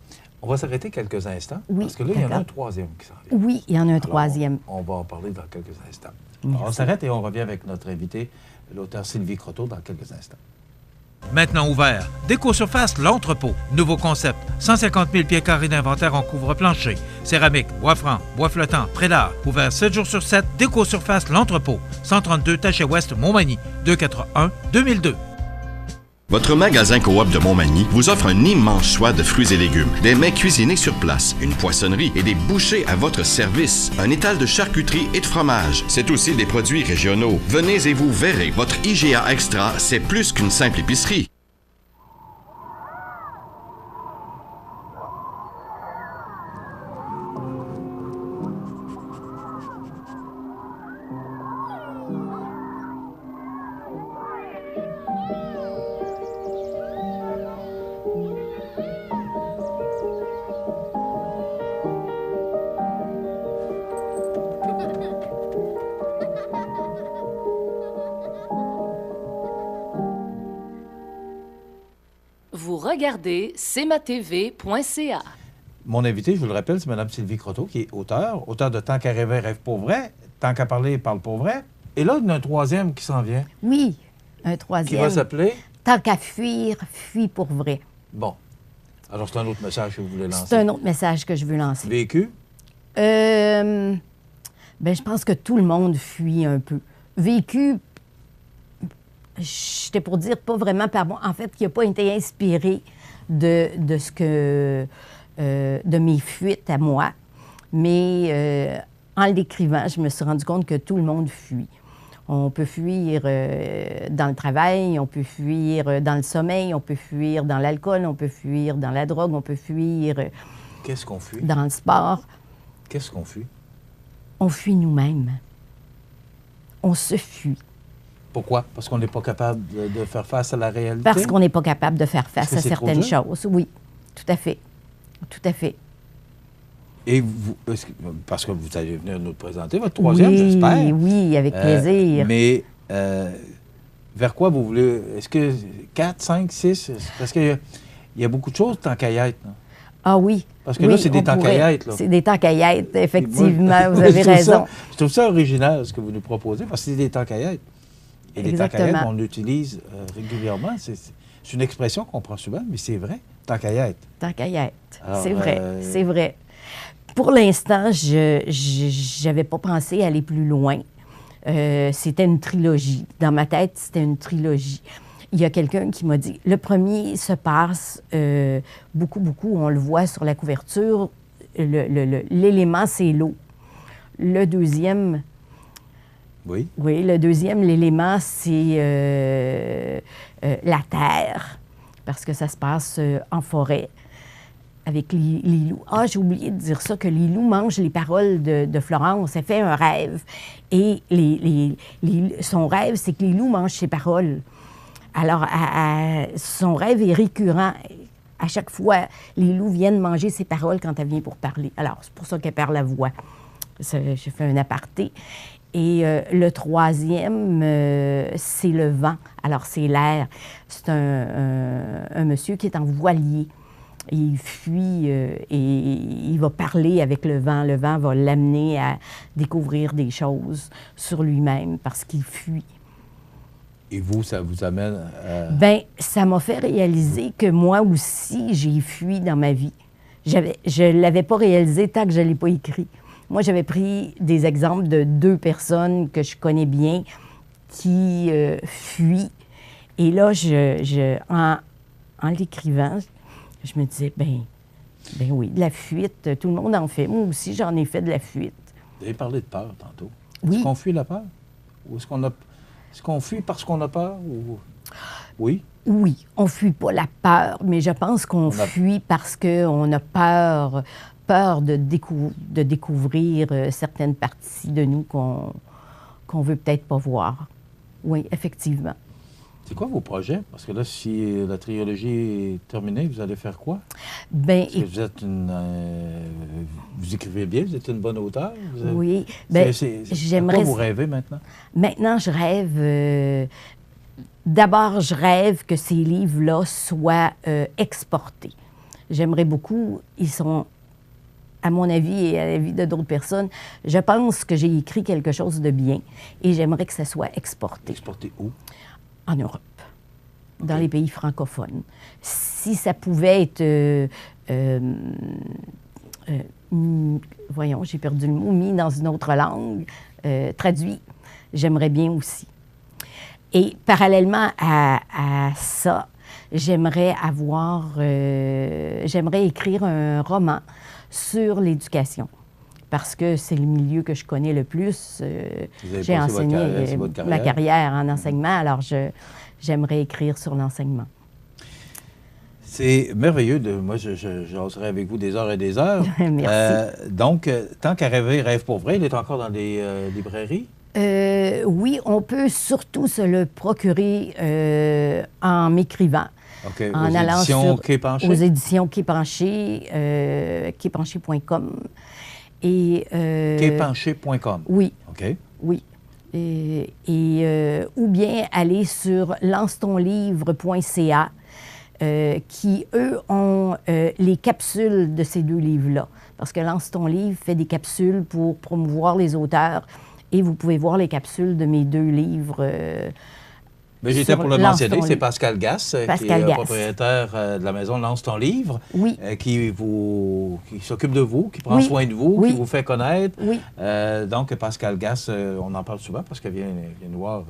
On va s'arrêter quelques instants, oui, parce que là, il y en a un troisième qui s'en vient. Oui, il y en a un troisième. On va en parler dans quelques instants. Alors, on s'arrête et on revient avec notre invité, l'auteur Sylvie Croteau, dans quelques instants. Maintenant ouvert, Déco-Surface L'Entrepôt. Nouveau concept, 150 000 pieds carrés d'inventaire en couvre-plancher. Céramique, bois franc, bois flottant, prélat. Ouvert 7 jours sur 7, Déco-Surface L'Entrepôt. 132 Taché-Ouest, Montmagny. 241-2002. Votre magasin Coop de Montmagny vous offre un immense choix de fruits et légumes, des mets cuisinés sur place, une poissonnerie et des bouchers à votre service, un étal de charcuterie et de fromage. C'est aussi des produits régionaux. Venez et vous verrez, votre IGA Extra, c'est plus qu'une simple épicerie. Vous regardez cmatv.ca. Mon invité, je vous le rappelle, c'est Mme Sylvie Croteau, qui est auteur de Tant qu'à rêver, rêve pour vrai, Tant qu'à parler, parle pour vrai. Et là, il y en a un troisième qui s'en vient. Oui, un troisième. Qui va s'appeler? Tant qu'à fuir, fuis pour vrai. Bon. Alors, c'est un autre message que vous voulez lancer. C'est un autre message que je veux lancer. Vécu? Ben, je pense que tout le monde fuit un peu. Vécu, j'étais pour dire pas vraiment par moi. En fait, qui n'a pas été inspiré de ce que... de mes fuites à moi. Mais en l'écrivant, je me suis rendu compte que tout le monde fuit. On peut fuir dans le travail, on peut fuir dans le sommeil, on peut fuir dans l'alcool, on peut fuir dans la drogue, on peut fuir... Qu'est-ce qu'on fuit? Dans le sport. Qu'est-ce qu'on fuit? On fuit nous-mêmes. On se fuit. Pourquoi? Parce qu'on n'est pas capable de faire face à la réalité? Parce qu'on n'est pas capable de faire face à certaines trop dur? choses. Oui, tout à fait. Tout à fait. Et vous, parce que vous allez venir nous présenter votre troisième, oui, j'espère. Oui, avec plaisir. Mais vers quoi vous voulez? Est-ce que 4, 5, 6? Parce qu'il y a beaucoup de choses tant qu'à y être. Ah oui. Parce que là, c'est des tant qu'à y être. C'est des tant qu'à y être, effectivement. Vous avez raison. Je trouve ça original, ce que vous nous proposez, parce que c'est des tant qu'à y être. Et les tant qu'à y être, on l'utilise régulièrement. C'est une expression qu'on prend souvent, mais c'est vrai, tant qu'à y être. Tant qu'à y être. C'est vrai, c'est vrai. Pour l'instant, je n'avais pas pensé aller plus loin. C'était une trilogie. Dans ma tête, c'était une trilogie. Il y a quelqu'un qui m'a dit, le premier se passe beaucoup, on le voit sur la couverture, l'élément, c'est l'eau. Le deuxième... Oui. Oui, le deuxième, l'élément, c'est la terre, parce que ça se passe en forêt avec les loups. Ah, j'ai oublié de dire ça, que les loups mangent les paroles de Florence. Elle fait un rêve. Et son rêve, c'est que les loups mangent ses paroles. Alors, son rêve est récurrent. à chaque fois, les loups viennent manger ses paroles quand elle vient pour parler. Alors, c'est pour ça qu'elle perd la voix. J'ai fait un aparté. Et le troisième, c'est le vent. Alors, c'est l'air. C'est un monsieur qui est en voilier. Il fuit et il va parler avec le vent. Le vent va l'amener à découvrir des choses sur lui-même parce qu'il fuit. Et vous, ça vous amène à... Bien, ça m'a fait réaliser que moi aussi, j'ai fui dans ma vie. Je ne l'avais pas réalisé tant que je ne l'ai pas écrit. Moi, j'avais pris des exemples de 2 personnes que je connais bien qui fuient. Et là, en l'écrivant, je me disais, ben oui, de la fuite, tout le monde en fait. Moi aussi, j'en ai fait de la fuite. Vous avez parlé de peur tantôt. Oui. Est-ce qu'on fuit la peur? Ou est-ce qu'on fuit parce qu'on a peur? Ou... Oui? Oui, on ne fuit pas la peur, mais je pense qu'on fuit parce qu'on a peur de découvrir certaines parties de nous qu'on veut peut-être pas voir. Oui, effectivement. C'est quoi vos projets? Parce que là, si la trilogie est terminée, vous allez faire quoi? Bien, parce que vous êtes vous écrivez bien, vous êtes une bonne auteure? Oui. Bien, j'aimerais... À quoi vous rêvez maintenant? Maintenant, je rêve... D'abord, je rêve que ces livres-là soient exportés. J'aimerais beaucoup... Ils sont... À mon avis et à l'avis de d'autres personnes, je pense que j'ai écrit quelque chose de bien et j'aimerais que ça soit exporté. Exporté où? En Europe, dans les pays francophones. Si ça pouvait être, voyons, j'ai perdu le mot, mis dans une autre langue, traduit, j'aimerais bien aussi. Et parallèlement à ça, j'aimerais écrire un roman sur l'éducation. Parce que c'est le milieu que je connais le plus. J'ai enseigné ma carrière en enseignement, alors j'aimerais écrire sur l'enseignement. C'est merveilleux. Moi, j'oserais avec vous des heures et des heures. Merci. Donc, tant qu'à rêver, rêve pour vrai, il est encore dans les librairies? Oui, on peut surtout se le procurer en m'écrivant. Okay. En allant aux éditions Quai Penché, quaipenché.com. Quaipenché.com. Oui. OK. Oui. Ou bien aller sur lancetonlivre.ca qui, eux, ont les capsules de ces 2 livres-là. Parce que Lance ton livre fait des capsules pour promouvoir les auteurs et vous pouvez voir les capsules de mes 2 livres. Mais j'étais pour le mentionner, c'est Pascal Gasse, qui est propriétaire de la maison Lance ton livre, oui. qui s'occupe de vous, qui prend soin de vous, qui vous fait connaître. Oui. Donc, Pascal Gasse, on en parle souvent parce qu'elle vient nous voir,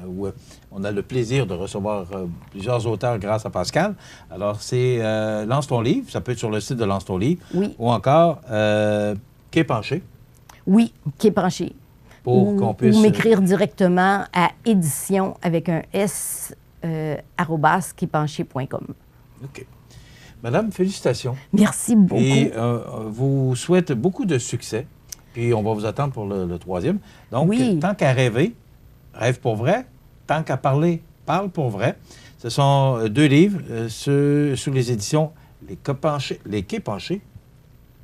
où on a le plaisir de recevoir plusieurs auteurs grâce à Pascal. Alors, c'est Lance ton livre, ça peut être sur le site de Lance ton livre, ou encore Quai Penché. Oui, Quai Penché. Pour qu'on puisse... Ou m'écrire directement à édition avec un S @quaipenché.com. OK. Madame, félicitations. Merci beaucoup. Et vous souhaite beaucoup de succès. Puis on va vous attendre pour le 3e. Donc, tant qu'à rêver, rêve pour vrai. Tant qu'à parler, parle pour vrai. Ce sont 2 livres sous les éditions Les Quais Penchés.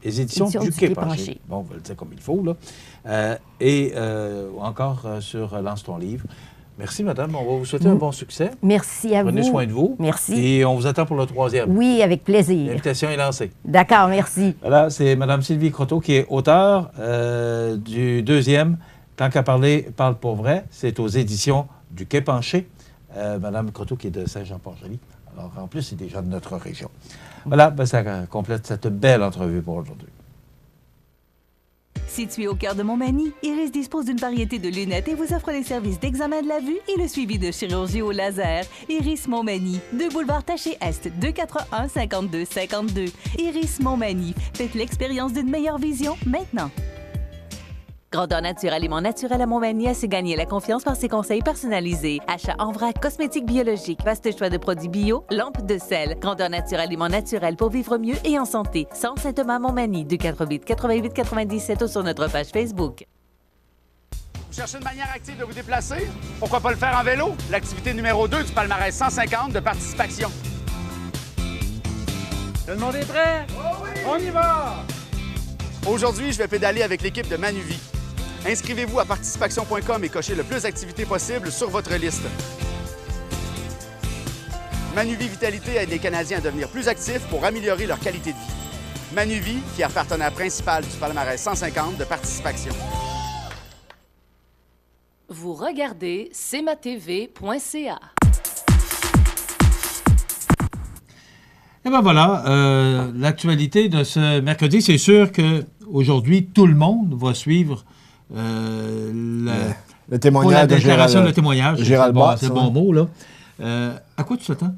Les éditions du Quai Penché. Bon, on va le dire comme il faut, là. Et encore sur Lance ton livre. Merci, madame. On va vous souhaiter un bon succès. Merci à vous. Prenez soin de vous. Merci. Et on vous attend pour le 3e. Oui, avec plaisir. L'invitation est lancée. D'accord, merci. Voilà, c'est madame Sylvie Croteau qui est auteure du 2e. Tant qu'à parler, parle pour vrai. C'est aux éditions du Quai Penché. Madame Croteau qui est de Saint-Jean-Port-Joli. Alors, en plus, c'est des gens de notre région. Voilà, ça complète cette belle entrevue pour aujourd'hui. Situé au cœur de Montmagny, Iris dispose d'une variété de lunettes et vous offre les services d'examen de la vue et le suivi de chirurgie au laser. Iris Montmagny, 2 boulevard Taché-Est, 241-5252. Iris Montmagny, faites l'expérience d'une meilleure vision maintenant. Grandeur Nature, aliment naturel à Montmagny a su gagner la confiance par ses conseils personnalisés. Achat en vrac, cosmétiques biologiques, vaste choix de produits bio, lampes de sel. Grandeur Nature, aliment naturel pour vivre mieux et en santé. Centre Saint-Thomas Montmagny, 248-88-97 ou sur notre page Facebook. Vous cherchez une manière active de vous déplacer? Pourquoi pas le faire en vélo? L'activité numéro 2 du palmarès 150 de participation. Tout le monde est prêt? On y va! Aujourd'hui, je vais pédaler avec l'équipe de Manuvie. Inscrivez-vous à participation.com et cochez le plus d'activités possible sur votre liste. Manuvie Vitalité aide les Canadiens à devenir plus actifs pour améliorer leur qualité de vie. Manuvie, fier partenaire principal du palmarès 150 de participation. Vous regardez cmatv.ca. Et bien voilà, l'actualité de ce mercredi, c'est sûr qu'aujourd'hui, tout le monde va suivre le témoignage la déclaration de témoignage. Gérald Bott. C'est le bon mot, là. À quoi tu t'attends?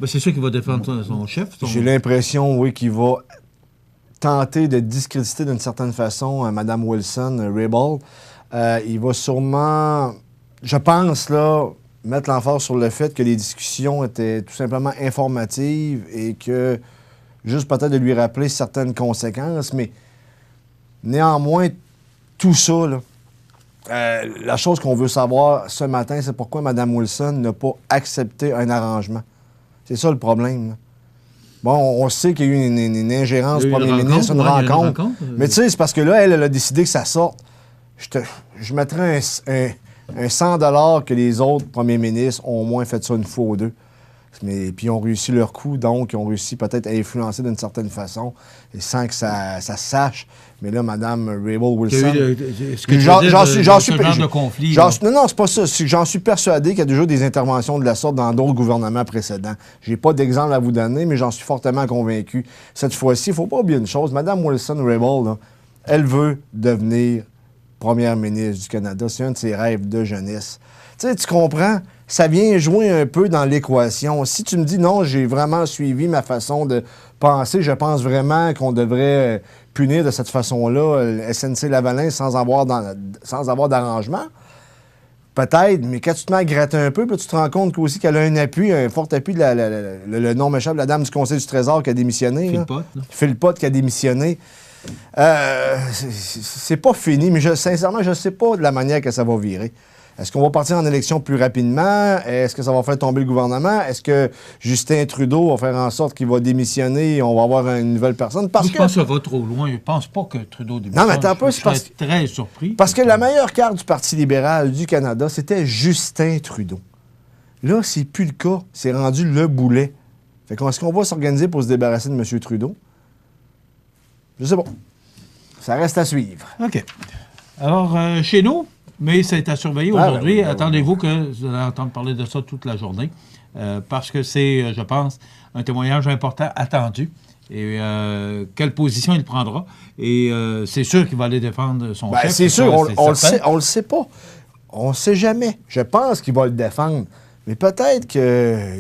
Ben, c'est sûr qu'il va défendre son chef. J'ai l'impression, oui, qu'il va tenter de discréditer d'une certaine façon Mme Wilson-Raybould. Il va sûrement, je pense, là, mettre l'emphase sur le fait que les discussions étaient tout simplement informatives et que juste peut-être de lui rappeler certaines conséquences, mais néanmoins, tout ça, là, la chose qu'on veut savoir ce matin, c'est pourquoi Mme Wilson n'a pas accepté un arrangement. C'est ça le problème, là. Bon, on sait qu'il y a eu une ingérence du premier ministre, une rencontre. Mais tu sais, c'est parce que là, elle a décidé que ça sorte. Je mettrais un 100 $ que les autres premiers ministres ont au moins fait ça une fois ou deux. Mais puis ils ont réussi leur coup, donc ils ont réussi peut-être à influencer d'une certaine façon, et sans que ça se sache. Mais là, Mme Raybould Wilson... J'en suis de conflit. Non, c'est pas ça. J'en suis persuadé qu'il y a déjà des interventions de la sorte dans d'autres gouvernements précédents. J'ai pas d'exemple à vous donner, mais j'en suis fortement convaincu. Cette fois-ci, il faut pas oublier une chose. Mme Wilson-Raybould, elle veut devenir première ministre du Canada. C'est un de ses rêves de jeunesse. Tu sais, tu comprends? Ça vient jouer un peu dans l'équation. Si tu me dis non, j'ai vraiment suivi ma façon de penser, je pense vraiment qu'on devrait punir de cette façon-là SNC-Lavalin sans avoir d'arrangement. Peut-être, mais quand tu te mets à gratter un peu, puis tu te rends compte qu'aussi qu'elle a un fort appui de le nom m'échappe de la dame du Conseil du Trésor qui a démissionné. Phil Pott qui a démissionné. C'est pas fini, mais sincèrement, je ne sais pas de la manière que ça va virer. Est-ce qu'on va partir en élection plus rapidement? Est-ce que ça va faire tomber le gouvernement? Est-ce que Justin Trudeau va faire en sorte qu'il va démissionner et on va avoir une nouvelle personne? Je pense que ça va trop loin. Je ne pense pas que Trudeau démissionne. Non, mais attends un peu. Je serais très surpris. Parce que la meilleure carte du Parti libéral du Canada, c'était Justin Trudeau. Là, c'est plus le cas. C'est rendu le boulet. Fait est-ce qu'on va s'organiser pour se débarrasser de M. Trudeau? Je sais pas. Ça reste à suivre. OK. Alors, chez nous, mais c'est à surveiller aujourd'hui. Attendez-vous que vous allez entendre parler de ça toute la journée, parce que c'est, je pense, un témoignage important, attendu. Et quelle position il prendra. Et c'est sûr qu'il va aller défendre son chef. C'est sûr, on le sait pas. On ne sait jamais. Je pense qu'il va le défendre. Mais peut-être que...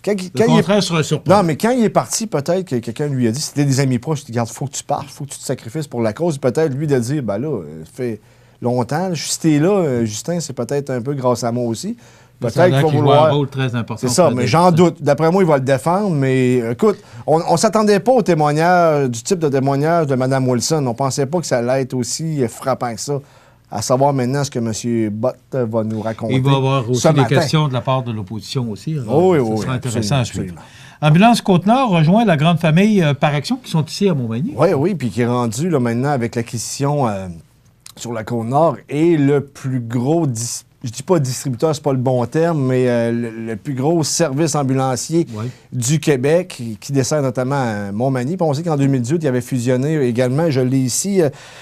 le contraire sera surpris. Non, mais quand il est parti, peut-être que quelqu'un lui a dit, c'était des amis proches, il dit, regarde, il faut que tu partes, il faut que tu te sacrifies pour la cause. Peut-être lui de dire, ben là, ça fait longtemps, je suis là, Justin, c'est peut-être un peu grâce à moi aussi. Peut-être qu'il va vouloir... un rôle très important. C'est ça, mais j'en doute. D'après moi, il va le défendre, mais écoute, on ne s'attendait pas au témoignage, du type de témoignage de Mme Wilson. On ne pensait pas que ça allait être aussi frappant que ça. À savoir maintenant ce que M. Bott va nous raconter. Il va y avoir aussi des questions de la part de l'opposition aussi. Oui, ça sera intéressant à suivre. Ambulance Côte-Nord rejoint la grande famille Par Action qui sont ici à Montmagny. Oui, puis qui est rendu là, maintenant avec l'acquisition sur la Côte-Nord et le plus gros, je dis pas distributeur, c'est pas le bon terme, mais le plus gros service ambulancier du Québec qui dessert notamment à Montmagny. Puis on sait qu'en 2018, il avait fusionné également, je l'ai ici,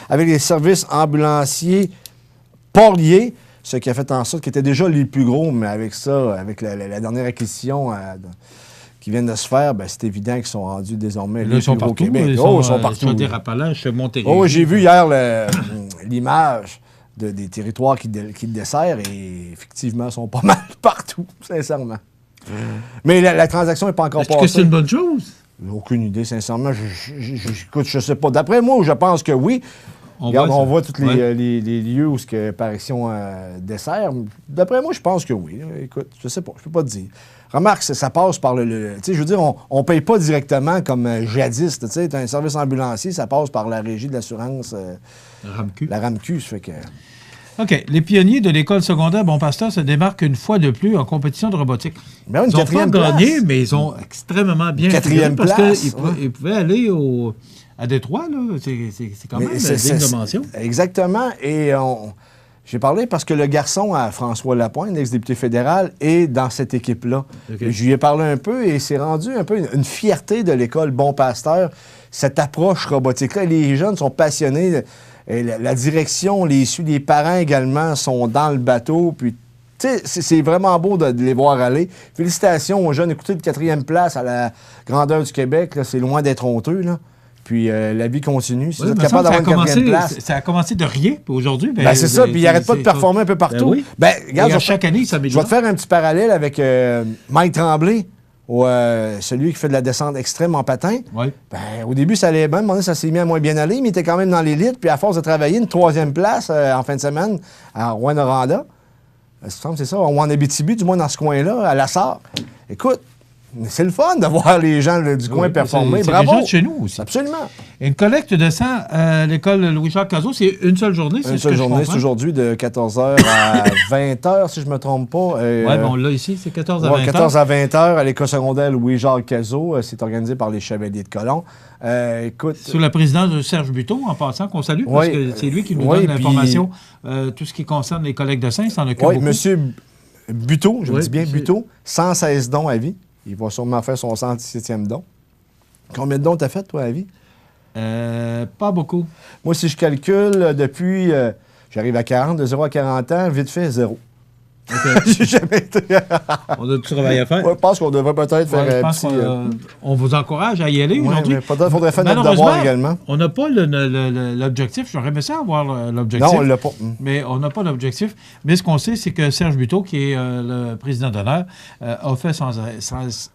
avec les services ambulanciers Porlier, ce qui a fait en sorte qu'ils étaient déjà les plus gros, mais avec ça, avec la dernière acquisition qui vient de se faire, ben, c'est évident qu'ils sont rendus désormais les plus gros au Québec. Ils sont partout. Sur des rappalages chez Montérégie. Oh, j'ai vu hier l'image des territoires qui desserrent et effectivement, ils sont pas mal partout, sincèrement. Mais la transaction n'est pas encore passée. Est-ce que c'est une bonne chose? Aucune idée, sincèrement. Écoute, je sais pas. D'après moi, je pense que oui. On voit tous les lieux où Par Action dessert. D'après moi, je pense que oui. Écoute, je sais pas, je peux pas te dire. Remarque, ça passe par tu sais, je veux dire, on paye pas directement comme jadis. Tu sais, un service ambulancier, ça passe par la Régie de l'assurance. La RAMQ. La RAMQ, ça fait que... OK. Les pionniers de l'école secondaire Bon Pasteur se démarquent une fois de plus en compétition de robotique. Ben, une ils n'ont pas quatrième gagné, place. mais ils ont extrêmement bien Quatrième parce place, qu'ils pouvaient aller à Détroit. Là. C'est quand même digne de mention. Exactement. Et j'ai parlé parce que le garçon à François Lapointe, l'ex-député fédéral, est dans cette équipe-là. Okay. Je lui ai parlé un peu et c'est rendu un peu une fierté de l'école Bon Pasteur, cette approche robotique-là. Les jeunes sont passionnés. Et la direction les suit, les parents également sont dans le bateau. Puis, tu sais, c'est vraiment beau de les voir aller. Félicitations aux jeunes. Écoutez, de 4e place à la grandeur du Québec, là, c'est loin d'être honteux, là. Puis la vie continue. Si vous êtes capable d'avoir une 4e place... Ça a commencé de rien, puis aujourd'hui... Ben, c'est ça, puis il n'arrête pas de performer un peu partout. Oui. Ben, regarde, chaque année, ça je vais te faire un petit parallèle avec Mike Tremblay, celui qui fait de la descente extrême en patin. Oui. Ben, au début, ça allait bien. À un moment donné, ça s'est mis à moins bien aller, mais il était quand même dans l'élite. Puis à force de travailler, une 3e place en fin de semaine à Rouyn-Noranda. C'est ça, en Abitibi, du moins dans ce coin-là, à Lassar. Écoute, c'est le fun de voir les gens du coin performer. Bravo! C'est de chez nous aussi. Absolument. Une collecte de sang à l'école Louis-Jacques Cazot, c'est une seule journée, c'est une seule journée, c'est aujourd'hui de 14h à 20h, si je ne me trompe pas. Oui, bon, là, ici, c'est 14 à 20h. 14 à 20h à l'école secondaire Louis-Jacques Cazot. C'est organisé par les Chevaliers de Colomb. Écoute... Sous la présidence de Serge Buteau, en passant, qu'on salue, parce que c'est lui qui nous donne l'information, tout ce qui concerne les collectes de sang, il s'en occupe beaucoup. Oui, M. Buteau, je dis bien Buteau, 116 dons à vie. Il va sûrement faire son 117e don. Combien de dons t'as fait, toi, à vie? Pas beaucoup. Moi, si je calcule, depuis... j'arrive à 40, de 0 à 40 ans, vite fait, 0. Okay. J'ai jamais été... On a du travail à faire. Ouais, je pense qu'on devrait peut-être faire un petit... On vous encourage à y aller aujourd'hui. Il faudrait faire notre devoir également. On n'a pas l'objectif. J'aurais aimé ça avoir l'objectif. Non, on ne l'a pas. Mais on n'a pas l'objectif. Mais ce qu'on sait, c'est que Serge Buteau, qui est le président d'honneur, a fait 116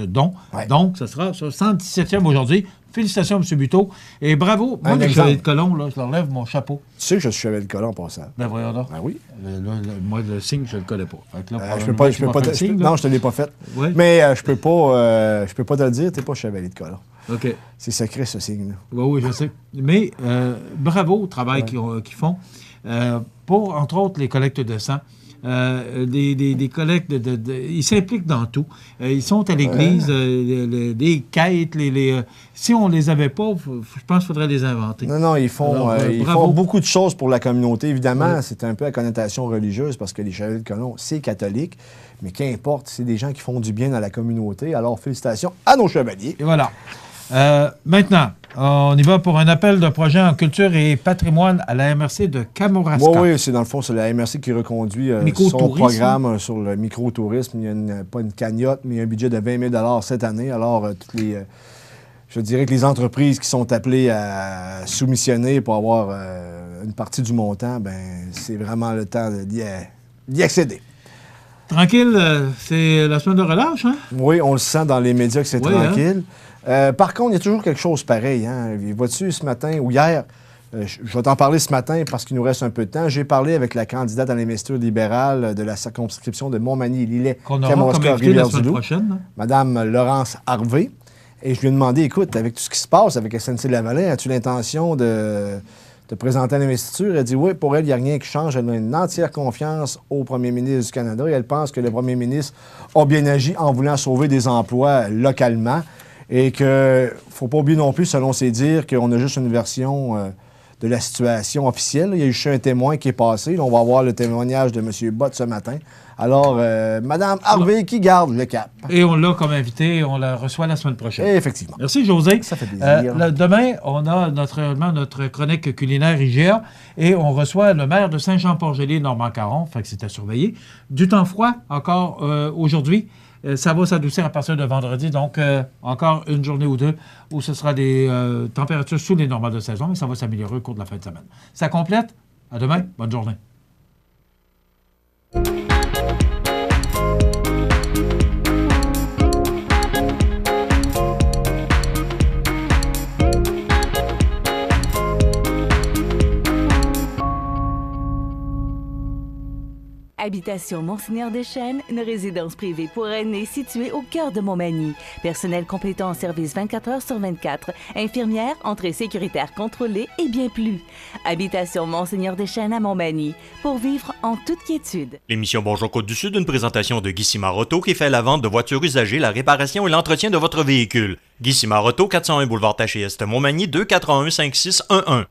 dons. Ouais. Donc, ce sera sur 117e aujourd'hui. Félicitations, M. Buteau. Et bravo. Moi, les Chevaliers de Colomb, là, je leur lève mon chapeau. Tu sais que je suis Chevalier de Colomb en passant. Ben voyons donc. Ben oui. Moi, le signe, je ne le connais pas. Je peux pas non, je te l'ai pas fait. Ouais. Mais je peux pas te le dire, tu n'es pas Chevalier de Colomb. OK. C'est secret, ce signe-là. Oui, je sais. Mais bravo au travail qu'ils font. Pour, entre autres, les collectes de sang. Des collectes, ils s'impliquent dans tout. Ils sont à l'église, des quêtes. Si on ne les avait pas, je pense qu'il faudrait les inventer. Non, ils font beaucoup de choses pour la communauté. Évidemment, c'est un peu à connotation religieuse parce que les Chevaliers de Colomb, c'est catholique. Mais qu'importe, c'est des gens qui font du bien dans la communauté. Alors, félicitations à nos chevaliers. Et voilà. Maintenant, on y va pour un appel de projet en culture et patrimoine à la MRC de Kamouraska. Oui, c'est dans le fond, c'est la MRC qui reconduit son programme sur le microtourisme. Il y a pas une cagnotte, mais un budget de 20 000 cette année. Alors, je dirais que les entreprises qui sont appelées à soumissionner pour avoir une partie du montant, c'est vraiment le temps d'y accéder. Tranquille, c'est la semaine de relâche, hein? Oui, on le sent dans les médias que c'est tranquille. Par contre, il y a toujours quelque chose pareil. Hein? Vois-tu, ce matin ou hier, je vais t'en parler ce matin parce qu'il nous reste un peu de temps. J'ai parlé avec la candidate à l'investiture libérale de la circonscription de Montmagny-Lillet, Kamouraska-Rivière-du-Loup, Mme Laurence Harvey. Et je lui ai demandé, écoute, avec tout ce qui se passe avec SNC-Lavalin, as-tu l'intention de présenter à l'investiture? Elle dit oui, pour elle, il n'y a rien qui change. Elle a une entière confiance au premier ministre du Canada et elle pense que le premier ministre a bien agi en voulant sauver des emplois localement. Et qu'il ne faut pas oublier non plus, selon ses dires, qu'on a juste une version de la situation officielle. Il y a eu juste un témoin qui est passé. Là, on va voir le témoignage de M. Bott ce matin. Alors, Mme Harvey qui garde le cap. Et on l'a comme invité, on la reçoit la semaine prochaine. Et effectivement. Merci, José. Ça fait plaisir. Demain, on a notre chronique culinaire IGA et on reçoit le maire de Saint-Jean-Port-Joli, Normand Caron, fait que c'est à surveiller. Du temps froid encore aujourd'hui. Ça va s'adoucir à partir de vendredi, donc encore une journée ou deux où ce sera des températures sous les normales de saison, mais ça va s'améliorer au cours de la fin de semaine. Ça complète. À demain. Bonne journée. Habitation Monseigneur Deschênes, une résidence privée pour aînés située au cœur de Montmagny. Personnel complétant en service 24 heures sur 24. Infirmière, entrée sécuritaire contrôlée et bien plus. Habitation Monseigneur Deschênes à Montmagny. Pour vivre en toute quiétude. L'émission Bonjour Côte-du-Sud, une présentation de Guy Simard-Auto qui fait la vente de voitures usagées, la réparation et l'entretien de votre véhicule. Guy Simard-Auto, 401 boulevard Taché-Est, Montmagny, 281 5611.